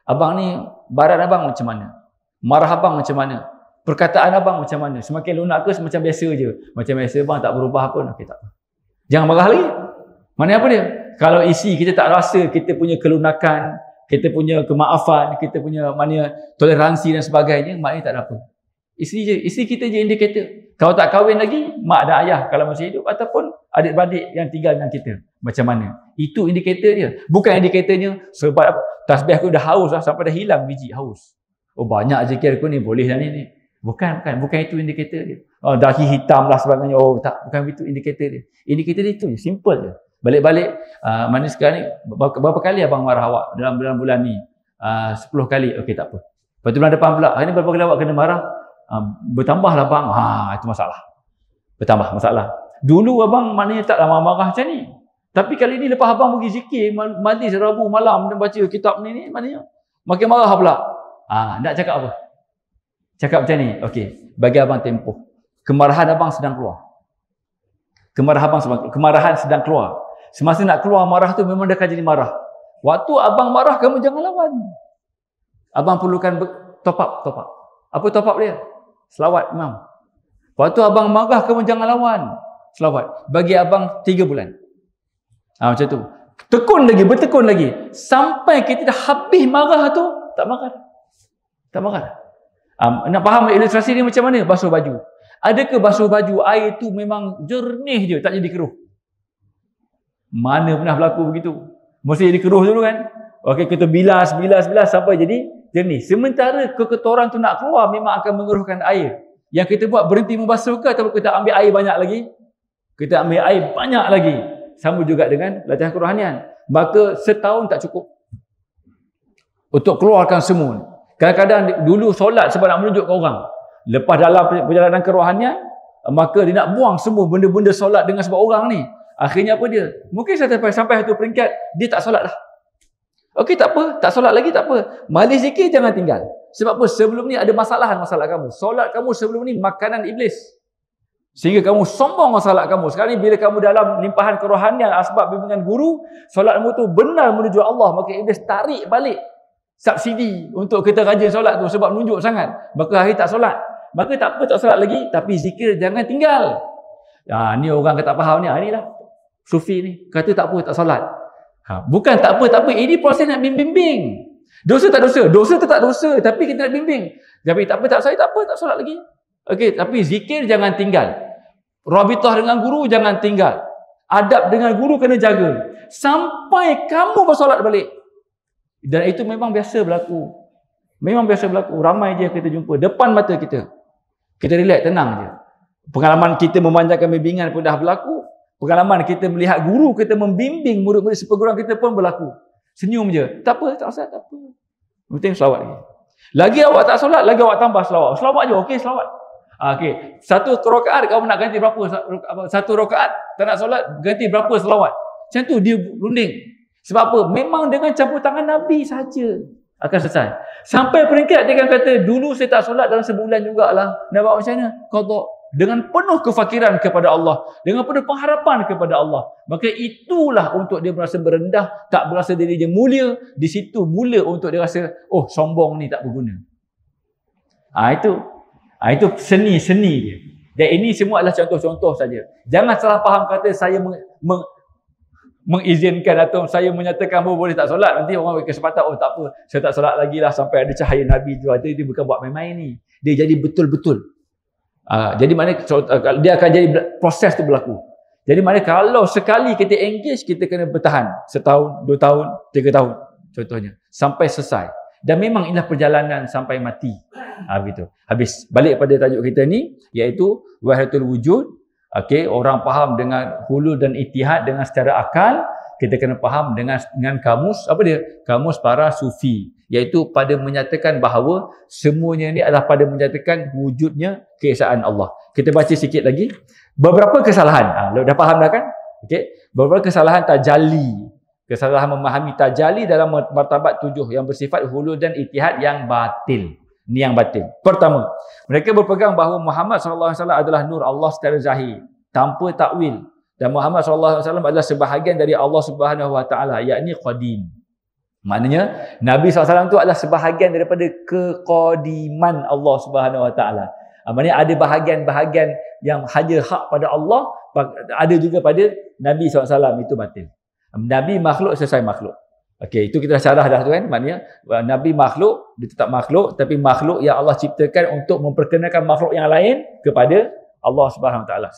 abang ni, baran abang macam mana? Marah abang macam mana? Perkataan abang macam mana? Semakin lunak ke macam biasa je? Macam biasa bang, tak berubah pun. Okey, tak apa. Jangan marah lagi. Mana apa dia? Kalau isi kita tak rasa kita punya kelunakan, kita punya kemaafan, kita punya toleransi dan sebagainya, maknanya tak ada apa. Isteri kita je indikator. Kalau tak kahwin lagi, mak dan ayah kalau masih hidup, ataupun adik-beradik yang tinggal dengan kita, macam mana. Itu indikator dia. Bukan indikatornya sebab tasbih aku dah haus lah, sampai dah hilang biji haus. Oh, banyak zikir aku ni, boleh dah ni. Bukan itu indikator dia. Oh, dahi hitam lah sebagainya. Oh, tak, bukan itu indikator dia. Indikator dia tu je, simple je. Balik-balik, mana sekarang ni, berapa kali abang marah awak dalam bulan ni? 10 kali. Okey, tak apa. Lepas tu bulan depan pula, hari ni berapa kali awak kena marah? Bertambahlah bang. Itu masalah. Bertambah masalah. Dulu abang maknanya taklah marah-marah macam ni. Tapi kali ni lepas abang pergi zikir, majlis Rabu malam dan baca kitab ni maknanya makin marah pula. Nak cakap apa? Cakap macam ni. Okey, bagi abang tempoh. Kemarahan abang sedang keluar. Kemarahan sedang keluar. Semasa nak keluar marah tu memang dia akan jadi marah. Waktu abang marah, kamu jangan lawan. Abang perlukan top up. Apa top up dia? Selawat imam. Waktu abang marah, kamu jangan lawan. Selawat. Bagi abang 3 bulan. Macam tu. Bertekun lagi. Sampai kita dah habis marah tu, tak marah. Nak faham ilustrasi ni macam mana? Basuh baju. Adakah basuh baju, air tu memang jernih je, tak jadi keruh? Mana pernah berlaku begitu? Mesti jadi keruh dulu kan? Okey, kita bilas sampai jadi jernih. Sementara kekotoran tu nak keluar, memang akan mengeruhkan air. Yang kita buat berhenti membasuh ke, atau kita ambil air banyak lagi? Kita ambil air banyak lagi. Sama juga dengan latihan kerohanian. Maka setahun tak cukup untuk keluarkan semua. Kadang-kadang dulu solat sebab nak menunjuk ke orang. Lepas dalam perjalanan kerohanian, maka dia nak buang semua benda-benda solat dengan sebab orang ni. Akhirnya apa dia? Mungkin sampai satu peringkat, dia tak solat dah. Okey, tak apa. Tak solat lagi, tak apa. Majlis zikir jangan tinggal. Sebab apa? Sebelum ni ada masalah kamu. Solat kamu sebelum ni makanan iblis. Sehingga kamu sombong masalah kamu. Sekarang ni bila kamu dalam limpahan kerohanian asbab bimbingan guru, solatmu tu benar menuju Allah, maka iblis tarik balik subsidi untuk kita rajin solat tu sebab menunjuk sangat. Maka hari tak solat. Maka tak apa, tak solat lagi, tapi zikir jangan tinggal. Ni orang kata faham ni. Inilah sufi ni. Kata tak apa, tak solat. Bukan tak apa. Ini proses nak bimbing. Dosa tak dosa. Dosa tu tak dosa, tapi kita nak bimbing. Tapi tak apa, tak solat lagi. Okey, tapi zikir jangan tinggal. Rabitah dengan guru jangan tinggal. Adab dengan guru kena jaga. Sampai kamu bersolat balik. Dan itu memang biasa berlaku. Ramai je kita jumpa. Depan mata kita. Kita relax, tenang je. Pengalaman kita memanjangkan bimbingan pun dah berlaku. Pengalaman kita melihat guru kita membimbing murid-murid seperguruan kita pun berlaku. Senyum je. Tak apa, tak usah, tak apa. Penting selawat lagi. Lagi awak tak solat, lagi awak tambah selawat. Selawat je, okey selawat. Okey, satu rakaat kamu nak ganti berapa? Satu rakaat tak nak solat, ganti berapa selawat? Macam tu dia runding. Sebab apa? Memang dengan campur tangan Nabi saja akan selesai. Sampai peringkat dia akan kata, dulu saya tak solat dalam sebulan jugalah. Nak buat macam mana? Qadha. Dengan penuh kefakiran kepada Allah, dengan penuh pengharapan kepada Allah. Maka itulah untuk dia merasa berendah, tak berasa diri dia mulia. Di situ mula untuk dia rasa, oh sombong ni tak berguna. Itu seni-seni dia. Dan ini semua adalah contoh-contoh saja. Jangan salah faham kata saya mengizinkan atau saya menyatakan bahawa boleh tak solat. Nanti orang berkesempatan, oh tak apa, saya tak solat lagi lah sampai ada cahaya Nabi tu. Dia bukan buat main-main ni. Dia jadi betul-betul. Jadi mana dia akan jadi proses tu berlaku. Jadi mana kalau sekali kita engage, kita kena bertahan 1 tahun, 2 tahun, 3 tahun contohnya sampai selesai. Dan memang inilah perjalanan sampai mati. Begitu. Habis. Balik pada tajuk kita ni, iaitu wahdatul wujud. Okey, orang faham dengan hulul dan ittihad dengan secara akal. Kita kena faham dengan kamus. Apa dia? Kamus para sufi. Iaitu pada menyatakan bahawa semuanya ni adalah pada menyatakan wujudnya keesaan Allah. Kita baca sikit lagi. Beberapa kesalahan. Dah faham dah kan? Okey. Beberapa kesalahan tajalli. Kesalahan memahami tajalli dalam martabat 7 yang bersifat hulul dan ittihad yang batil. Ni yang batil. Pertama, mereka berpegang bahawa Muhammad SAW adalah nur Allah secara zahir, tanpa takwil. Dan Muhammad SAW adalah sebahagian dari Allah Subhanahu Wa Taala, yakni qadim. Maknanya Nabi SAW itu adalah sebahagian daripada keqadiman Allah Subhanahu Wa Taala. Maknanya ada bahagian-bahagian yang hanya hak pada Allah, ada juga pada Nabi SAW. Itu batil. Nabi makhluk, selesai makhluk. Okey, itu kita dah syarah dah tu kan. Maknanya Nabi makhluk, dia tetap makhluk, tapi makhluk yang Allah ciptakan untuk memperkenalkan makhluk yang lain kepada Allah Subhanahu Wa Taala.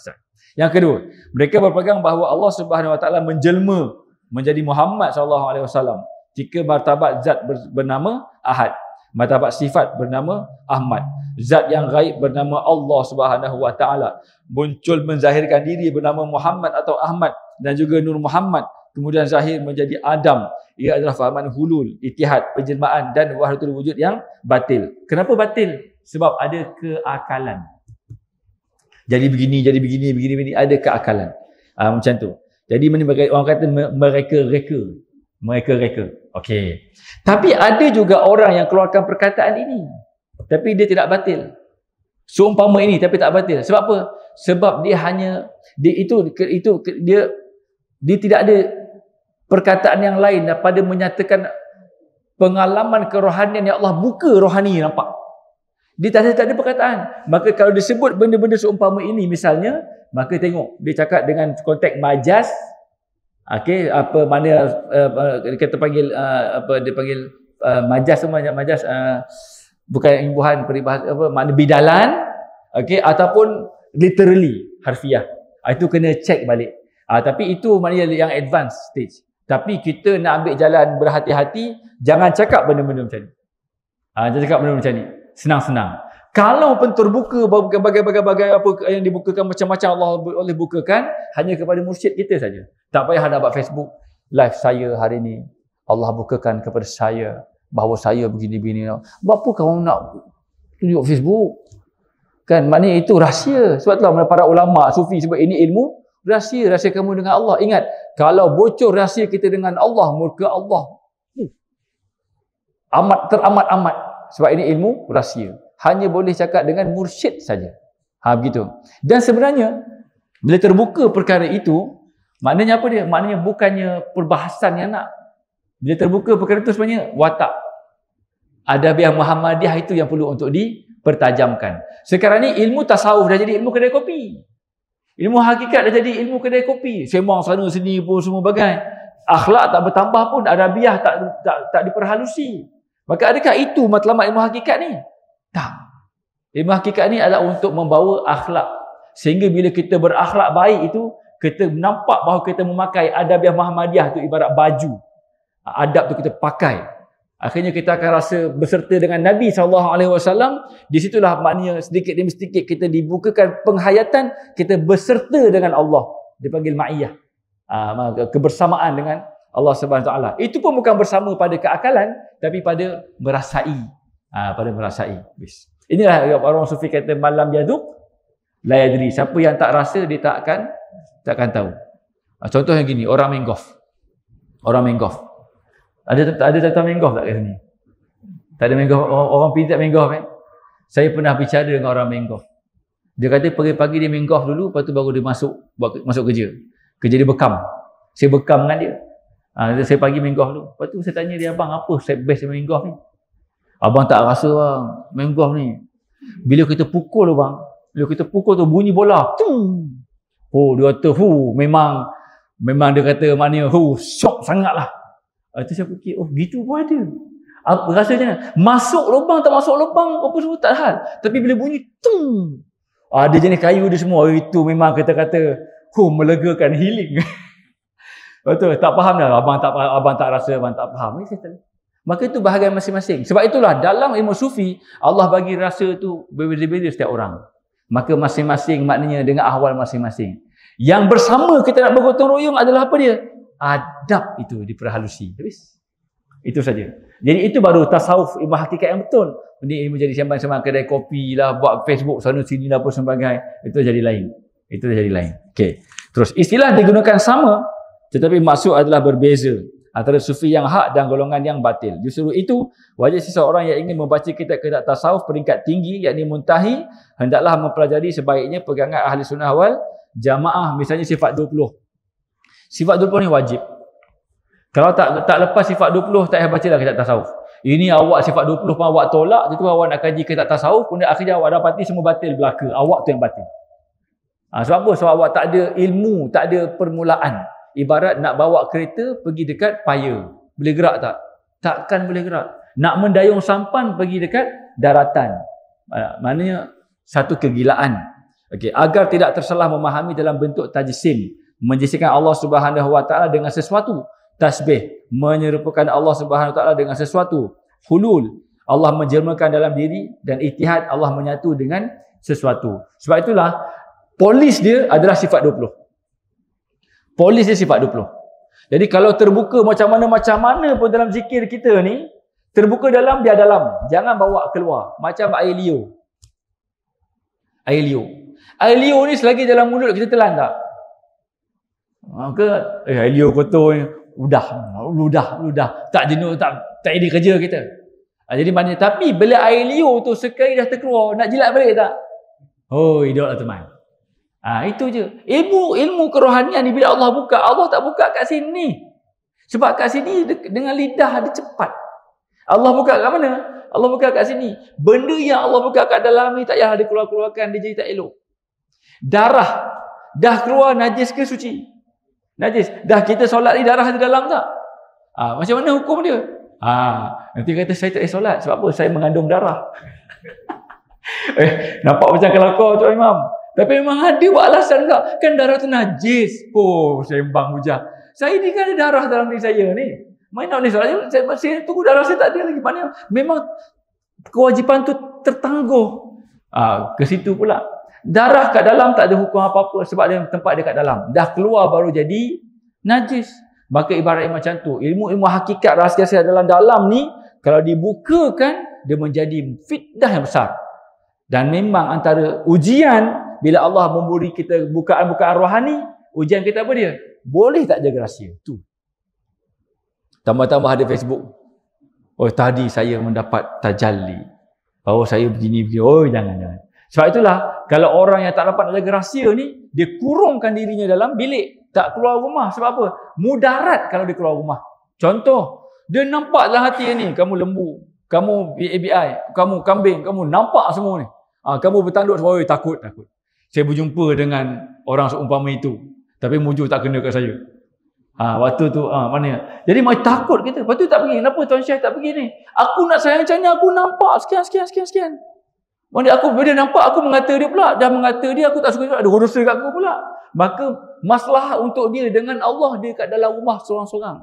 Yang kedua, mereka berpegang bahawa Allah Subhanahu Wa Taala menjelma menjadi Muhammad sallallahu alaihi wasallam jika martabat zat bernama Ahad, martabat sifat bernama Ahmad, zat yang gaib bernama Allah Subhanahu Wa Taala muncul menzahirkan diri bernama Muhammad atau Ahmad dan juga Nur Muhammad, kemudian zahir menjadi Adam. Ia adalah fahaman hulul, itihad, penjelmaan dan wahdatul wujud yang batil. Kenapa batil? Sebab ada keakalan. Jadi begini, ada keakalan. Macam tu. Jadi orang kata mereka reka. Okey. Tapi ada juga orang yang keluarkan perkataan ini, tapi dia tidak batil. Seumpama ini tapi tak batil. Sebab apa? Sebab dia tidak ada perkataan yang lain daripada menyatakan pengalaman kerohanian yang Allah buka rohani, nampak. Dia tak ada perkataan. Maka kalau disebut benda-benda seumpama ini misalnya, maka tengok dia cakap dengan konteks majaz. Okey, apa mana kita panggil dia panggil majaz, semua majaz bukan imbuhan peribahasa makna bidalan, okey, ataupun literally harfiah. Itu kena check balik. Tapi itu maknanya yang advanced stage. Tapi kita nak ambil jalan berhati-hati, jangan cakap benda-benda macam ni. Jangan cakap benda macam ni. Senang-senang. Kalau pun terbuka bagai-bagai apa yang dibukakan, macam-macam Allah boleh bukakan hanya kepada mursyid kita saja. Tak payah nak buat Facebook live saya hari ni. Allah bukakan kepada saya bahawa saya begini-begini. Apa kau nak tunjuk Facebook? Kan maknanya itu rahsia. Sebab itulah para ulama sufi sebab ini ilmu rahsia kamu dengan Allah. Ingat, kalau bocor rahsia kita dengan Allah, murka Allah teramat-amat. Sebab ini ilmu rahsia. Hanya boleh cakap dengan mursyid saja. Begitu. Dan sebenarnya bila terbuka perkara itu, maknanya apa dia? Maknanya bukannya perbahasan yang nak. Bila terbuka perkara itu sebenarnya watak Adabiah Muhammadiyah itu yang perlu untuk dipertajamkan. Sekarang ni ilmu tasawuf dah jadi ilmu kedai kopi. Ilmu hakikat dah jadi ilmu kedai kopi. Sembang sana sini pun semua bagai. Akhlak tak bertambah pun, adabiah tak diperhalusi. Maka adakah itu matlamat ilmu hakikat ni? Tak. Ilmu hakikat ni adalah untuk membawa akhlak. Sehingga bila kita berakhlak baik itu, kita nampak bahawa kita memakai adabiah Muhammadiyah tu ibarat baju. Adab tu kita pakai. Akhirnya kita akan rasa berserta dengan Nabi SAW. Di situlah maknanya sedikit demi sedikit kita dibukakan penghayatan, kita berserta dengan Allah. Dipanggil ma'iyah. Kebersamaan dengan Allah Subhanahu Taala. Itu pun bukan bersama pada keakalan, tapi pada merasai. Pada merasai. Inilah orang sufi kata malam yaduk la yadri. Siapa yang tak rasa dia takkan tahu. Contohnya gini, orang main golf. Ada tuan main golf tak kat sini? Tak ada main golf. Orang pergi tak main golf kan? Saya pernah bicara dengan orang main golf. Dia kata pagi-pagi dia main golf dulu, lepas tu baru dia masuk kerja. Kerja dia bekam. Saya bekam dengan dia. Saya pagi main golf dulu. Lepas tu saya tanya dia, abang apa best main golf ni? Abang tak rasa bang, main golf ni. Bila kita pukul tu bunyi bola. Dia kata, memang dia kata maknanya, syok sangat lah. Itu saya fikir, gitu pun ada. Apa rasa macam mana? Masuk lubang, tak masuk lubang, apa semua tak hal. Tapi bila bunyi, ada jenis kayu dia semua. Itu memang kata-kata, melegakan, healing. Betul, tak faham dah. Abang tak rasa, abang tak faham. Maka itu bahagian masing-masing. Sebab itulah dalam ilmu sufi, Allah bagi rasa tu berbeza-beza setiap orang. Maka masing-masing maknanya dengan ahwal masing-masing. Yang bersama kita nak bergotong royong adalah apa dia? Adab itu diperhalusi. Habis. Itu saja. Jadi itu baru tasawuf, ilmu hakikat yang betul. Ini ilmu jadi sembang-sembang kedai kopi lah, buat Facebook sana sini lah apa sebagainya. Itu jadi lain. Okey. Terus istilah digunakan sama, tetapi maksud adalah berbeza antara sufi yang hak dan golongan yang batil. Justru itu, wajib seseorang yang ingin membaca kitab-kitab tasawuf peringkat tinggi, yakni muntahi, hendaklah mempelajari sebaiknya pegangan ahli sunnah wal jamaah. Misalnya sifat 20. Sifat 20 ni wajib. Kalau tak lepas sifat 20, tak payah bacalah kitab tasawuf. Ini awak sifat 20 pun awak tolak, itu awak nak kaji kitab tasawuf, kemudian akhirnya awak dapati semua batil belaka. Awak tu yang batil. Sebab apa? Sebab awak tak ada ilmu, tak ada permulaan. Ibarat nak bawa kereta pergi dekat paya. Boleh gerak tak? Takkan boleh gerak. Nak mendayung sampan pergi dekat daratan. Maknanya satu kegilaan. Okey, agar tidak tersalah memahami dalam bentuk tajsim, menjadikan Allah Subhanahu Wa Taala dengan sesuatu. Tasbih, menyerupakan Allah Subhanahu Wa Taala dengan sesuatu. Hulul, Allah menjelmakan dalam diri, dan ittihad, Allah menyatu dengan sesuatu. Sebab itulah polis dia adalah sifat 20. Polis dia sifat 20. Jadi kalau terbuka macam mana pun dalam zikir kita ni, terbuka dalam, biar dalam. Jangan bawa keluar. Macam air liur. Air liur. Air liur ni selagi dalam mulut kita telan tak? Maka air liur kotor ni, ludah. Tak jenuh, tak ada kerja kita. Jadi maknanya, tapi bila air liur tu sekali dah terkeluar, nak jilat balik tak? Oh, hiduplah teman. Itu je. Ilmu kerohanian ni bila Allah buka, Allah tak buka kat sini. Sebab kat sini dengan lidah dia cepat. Allah buka kat mana? Allah buka kat sini. Benda yang Allah buka kat dalam ni tak payah dia keluarkan, dia jadi tak elok. Darah dah keluar, najis ke suci? Najis. Dah kita solat ni darah di dalam tak? Macam mana hukum dia? Nanti kata saya tak solat. Sebab apa? Saya mengandung darah. Nampak macam kelakar Tok Imam. Tapi memang ada buat alasan tak? Kan darah tu najis. Sembang hujah. Saya ni kan ada darah dalam diri saya ni. Main nak ni solat. Saya tunggu darah saya tak ada lagi. Mana memang kewajipan tu tertangguh. Ke situ pula. Darah kat dalam tak ada hukum apa-apa sebab dia tempat dia kat dalam. Dah keluar baru jadi najis. Maka ibarat macam tu. Ilmu hakikat rahsia dalam ni, kalau dibukakan, dia menjadi fitnah yang besar. Dan memang antara ujian, bila Allah memberi kita bukaan-bukaan rohani, ujian kita apa dia? Boleh tak jaga rahsia? Tu. Tambah-tambah ada Facebook. Tadi saya mendapat tajalli. Saya begini. Jangan. Sebab itulah, kalau orang yang tak dapat jaga rahsia ni, dia kurungkan dirinya dalam bilik. Tak keluar rumah. Sebab apa? Mudarat kalau dia keluar rumah. Contoh, dia nampak dalam hati ni, kamu lembu, kamu ABI, kamu kambing, kamu nampak semua ni. Kamu bertanduk semua, takut. Saya berjumpa dengan orang seumpama itu. Tapi mujur tak kena kat saya. Waktu tu, mana? Jadi macam takut kita. Lepas tu tak pergi. Kenapa Tuan Syekh tak pergi ni? Aku nak sayang macam ni, aku nampak sekian. Mana aku, bila dia nampak, aku mengata dia pula. Dah mengata dia, aku tak suka, ada dosa kat aku pula. Maka masalah untuk dia dengan Allah, dia kat dalam rumah seorang-seorang.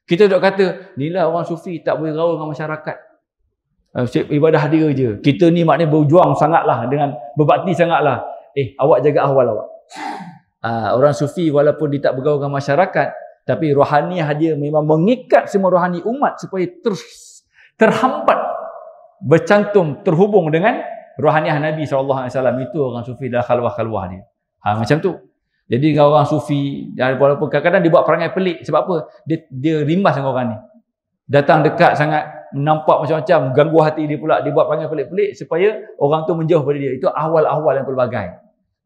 Kita duk kata, inilah orang sufi tak boleh gaul dengan masyarakat. Ibadah dia je. Kita ni maknanya berjuang sangatlah, dengan berbakti sangatlah. Awak jaga ahwal awak. Orang sufi walaupun dia tak bergaul dengan masyarakat, tapi rohaniah dia memang mengikat semua rohani umat supaya terhambat, bercantum, terhubung dengan rohaniah Nabi SAW. Itu orang sufi dah khalwah-khalwah dia. Macam tu. Jadi orang sufi, walaupun kadang-kadang dia buat perangai pelik. Sebab apa? Dia rimas dengan orang ni. Datang dekat sangat, nampak macam-macam, ganggu hati dia pula. Dia buat perangai pelik-pelik supaya orang tu menjauh pada dia. Itu ahwal-ahwal yang pelbagai.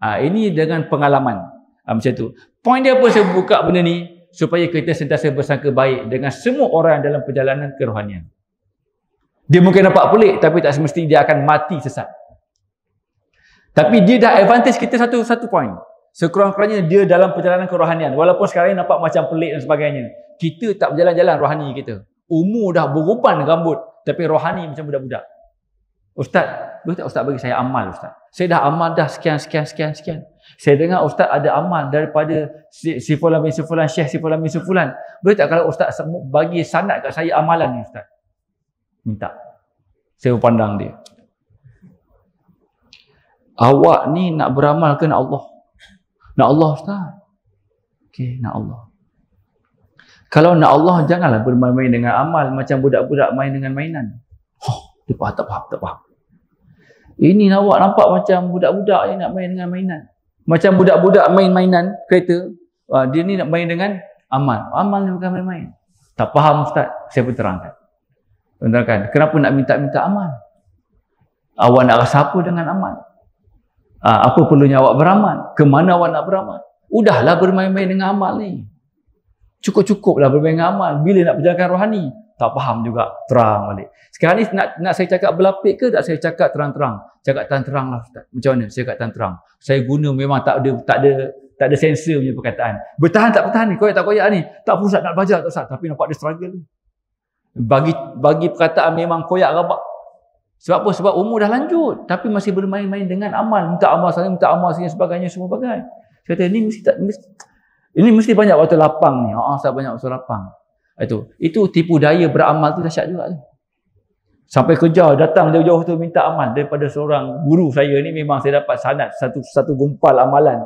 Ini dengan pengalaman. Macam tu. Poin dia apa saya buka benda ni? Supaya kita sentiasa bersangka baik dengan semua orang dalam perjalanan kerohanian. Dia mungkin nampak pelik, tapi tak semestinya dia akan mati sesat. Tapi dia dah advantage kita satu poin. Sekurang-kurangnya dia dalam perjalanan kerohanian. Walaupun sekarang nampak macam pelik dan sebagainya. Kita tak berjalan-jalan rohani kita. Umur dah beruban rambut. Tapi rohani macam budak-budak. Ustaz, boleh tak Ustaz bagi saya amal Ustaz? Saya dah amal dah sekian. Saya dengar Ustaz ada amal daripada si fulan bin si fulan, Syekh si fulan bin si fulan. Boleh tak kalau Ustaz bagi sanad kat saya amalan ni Ustaz? Minta. Saya pandang dia. Awak ni nak beramal ke nak Allah? Nak Allah Ustaz. Okey, nak Allah. Kalau nak Allah, janganlah bermain-main dengan amal macam budak-budak main dengan mainan. Dia tak faham. Ini awak nampak macam budak-budak ni nak main dengan mainan. Macam budak-budak main mainan kereta. Dia ni nak main dengan amal. Amal ni bukan main-main. Tak faham Ustaz. Saya pun terangkan. Kenapa nak minta-minta amal? Awak nak rasa apa dengan amal? Apa perlunya awak beramal? Kemana awak nak beramal? Udahlah bermain-main dengan amal ni. Cukup-cukuplah bermain dengan amal. Bila nak berjalankan rohani? Tak faham juga. Terang balik. Sekarang ni nak saya cakap berlapik ke tak saya cakap terang-terang? Cakap terang-terang lah Ustaz. Macam mana saya cakap terang-terang? Saya guna memang tak ada tak ada sensor punya perkataan. Bertahan tak bertahan ni, koyak tak koyak ni. Tak pusat nak belajar tak Ustaz, tapi nampak dia struggle. Bagi perkataan memang koyak rabak. Sebab apa? Sebab umur dah lanjut tapi masih bermain-main dengan amal, minta amal sana, minta amal sini, sebagainya, semua bagai. Saya kata ini mesti banyak waktu lapang ni. Saya banyak waktu lapang. Itu tipu daya beramal tu dahsyat juga tu. Sampai kerja datang jauh-jauh tu minta amal daripada seorang guru saya ni, memang saya dapat sanad satu gumpal amalan.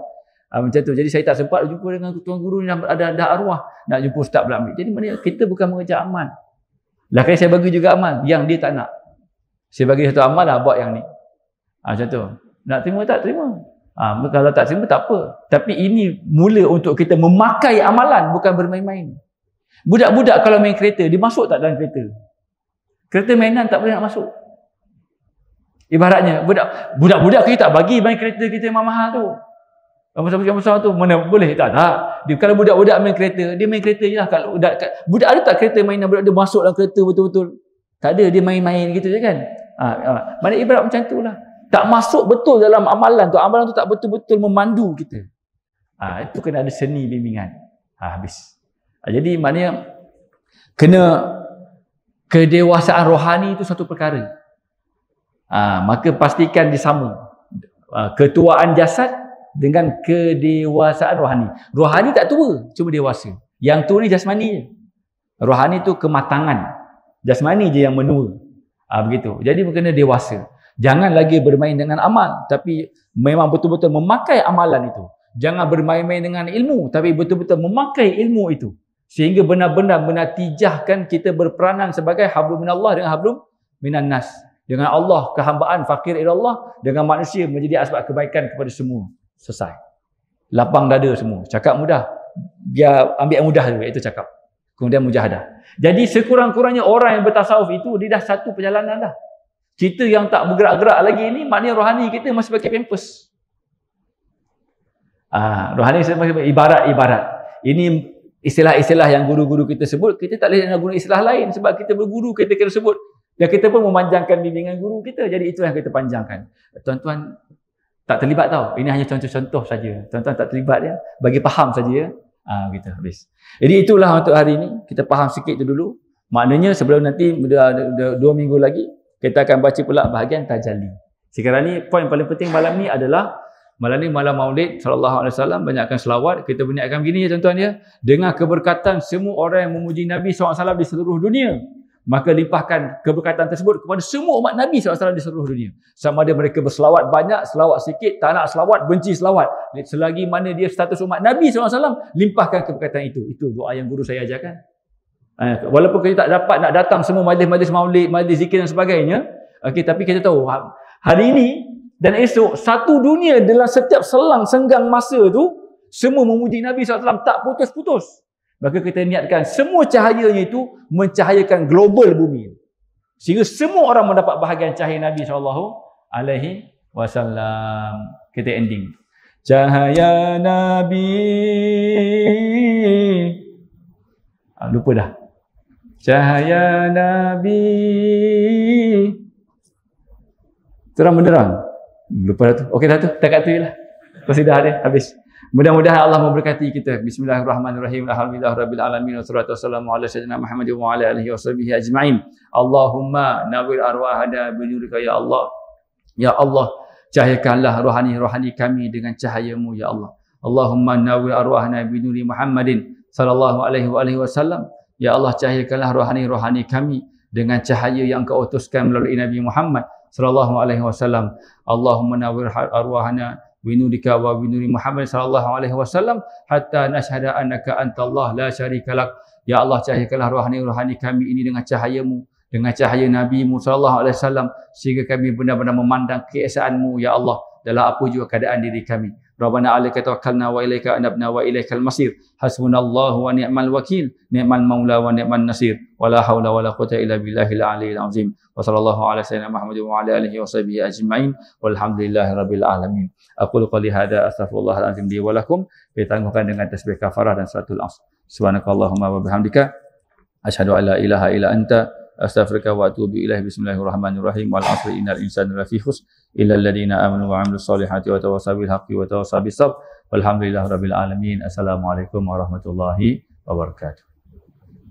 Macam tu. Jadi saya tak sempat jumpa dengan tuan guru ni, ada arwah nak jumpa ustaz pula ambil. Jadi mana kita bukan mengejar amal. Lah kan saya bagi juga amal yang dia tak nak. Saya bagi satu amal lah, buat yang ni. Macam tu. Nak terima tak terima. Kalau tak terima tak apa. Tapi ini mula untuk kita memakai amalan, bukan bermain-main. Budak-budak kalau main kereta, dia masuk tak dalam kereta? Kereta mainan tak boleh nak masuk. Ibaratnya budak-budak kita tak bagi main kereta kita yang mahal tu. Yang besar tu mana boleh tak? Dia kalau budak-budak main kereta, dia main kereta je lah. Kalau budak ada tak kereta mainan, budak dia masuk dalam kereta betul-betul? Tak ada, dia main-main gitu je kan. Mana ibarat macam tu lah. Tak masuk betul dalam amalan tu. Amalan tu tak betul-betul memandu kita. Itu kena ada seni bimbingan. Habis. Jadi maknanya kena kedewasaan rohani itu satu perkara. Maka pastikan dia sama. Ketuaan jasad dengan kedewasaan rohani. Rohani tak tua, cuma dewasa. Yang tua ni jasmani je. Rohani tu kematangan. Jasmani je yang menua. Begitu. Jadi kena dewasa. Jangan lagi bermain dengan amal, tapi memang betul-betul memakai amalan itu. Jangan bermain-main dengan ilmu, tapi betul-betul memakai ilmu itu. Sehingga benar-benar menatijahkan kita berperanan sebagai hablum minallah dengan hablum minan nas. Dengan Allah, kehambaan, fakir ilallah. Dengan manusia menjadi asbab kebaikan kepada semua. Selesai. Lapang dada semua. Cakap mudah. Biar ambil yang mudah tu, iaitu cakap. Kemudian mujahadah. Jadi sekurang-kurangnya orang yang bertasawuf itu, dia dah satu perjalanan dah. Kita yang tak bergerak-gerak lagi ni, maknanya rohani kita masih pakai pampers. Rohani masih ibarat-ibarat. Ini istilah-istilah yang guru-guru kita sebut, kita tak boleh nak guna istilah lain sebab kita berguru, kita kena sebut. Dan kita pun memanjangkan bimbingan guru kita. Jadi itulah yang kita panjangkan. Tuan-tuan tak terlibat tau. Ini hanya contoh-contoh saja. Tuan-tuan tak terlibat ya. Bagi faham saja. Gitu habis. Jadi itulah untuk hari ini. Kita faham sikit tu dulu. Maknanya sebelum nanti 2 minggu lagi kita akan baca pula bahagian tajalli. Sekarang ni poin paling penting malam ni adalah malam ni malam Maulid sallallahu alaihi wasallam, banyakkan selawat. Kita banyakkan begini ya tuan-tuan ya. Dengan keberkatan semua orang yang memuji Nabi SAW di seluruh dunia, maka limpahkan keberkatan tersebut kepada semua umat Nabi SAW di seluruh dunia. Sama ada mereka berselawat banyak, selawat sikit, tak nak selawat, benci selawat. Selagi mana dia status umat Nabi SAW, limpahkan keberkatan itu. Itu doa yang guru saya ajarkan. Walaupun kita tak dapat nak datang semua majlis-majlis maulid, majlis zikir dan sebagainya, tapi kita tahu hari ini dan esok satu dunia dalam setiap selang senggang masa tu semua memuji Nabi SAW tak putus-putus. Maka kita niatkan semua cahayanya itu mencahayakan global bumi. Sehingga semua orang mendapat bahagian cahaya Nabi SAW. Kita ending. Cahaya Nabi. Lupa dah. Cahaya Nabi. Terang benderang. Lupa dah tu. Okey dah tu. Takat tu je lah. Qasidah dia. Habis. Mudah-mudahan Allah memberkati kita. Bismillahirrahmanirrahim. Alhamdulillahirabbil alamin wassalatu wassalamu ala sayyidina Muhammad wa ala alihi washabihi ajmain. Allahumma nawwir arwahana bi nurika ya Allah. Ya Allah, cahayakanlah rohani-rohani kami dengan cahayamu ya Allah. Allahumma nawwir arwahana bi nuri Muhammadin sallallahu alaihi wasallam. Ya Allah, cahayakanlah rohani-rohani kami dengan cahaya yang Engkau utuskan melalui Nabi Muhammad sallallahu alaihi wasallam. Allahumma nawwir arwahana binurika wa binuri Muhammad sallallahu alaihi wasallam hatta nashhada annaka antallah la syarikalah. Ya Allah, cahayakanlah rohani-rohani kami ini dengan cahayamu, dengan cahaya Nabi-Mu sallallahu alaihi wasallam, sehingga kami benar-benar memandang keesaanmu ya Allah dalam apa juga keadaan diri kami. Rabbana 'alaika tawakkalna wa ilaika anabna wa ilaikal masir. Hasbunallahu wa ni'mal wakil, ni'mal maula wa ni'man nasir. Wala haula wala quwwata illa billahil aliyyil azim. Wa sallallahu ala sayyidina Muhammad wa ala alihi washabihi ajmain. Walhamdulillahirabbil alamin. Aqulu qouli hadza astaghfirullahal azim li wa lakum. Kita tangguhkan dengan tasbih kafarah dan salatul asr. Subhanakallahumma wa bihamdika asyhadu an la ilaha illa anta astaghfiruka wa atubu ilaik. Bismillahirrahmanirrahim. Wal 'asri innal insana lafi khusr illa alladziina aamanu wa 'amilus solihati wa tawassaw bil haqqi wa tawassaw bis sabr. Walhamdulillahirabbil alamin. Assalamualaikum warahmatullahi wabarakatuh.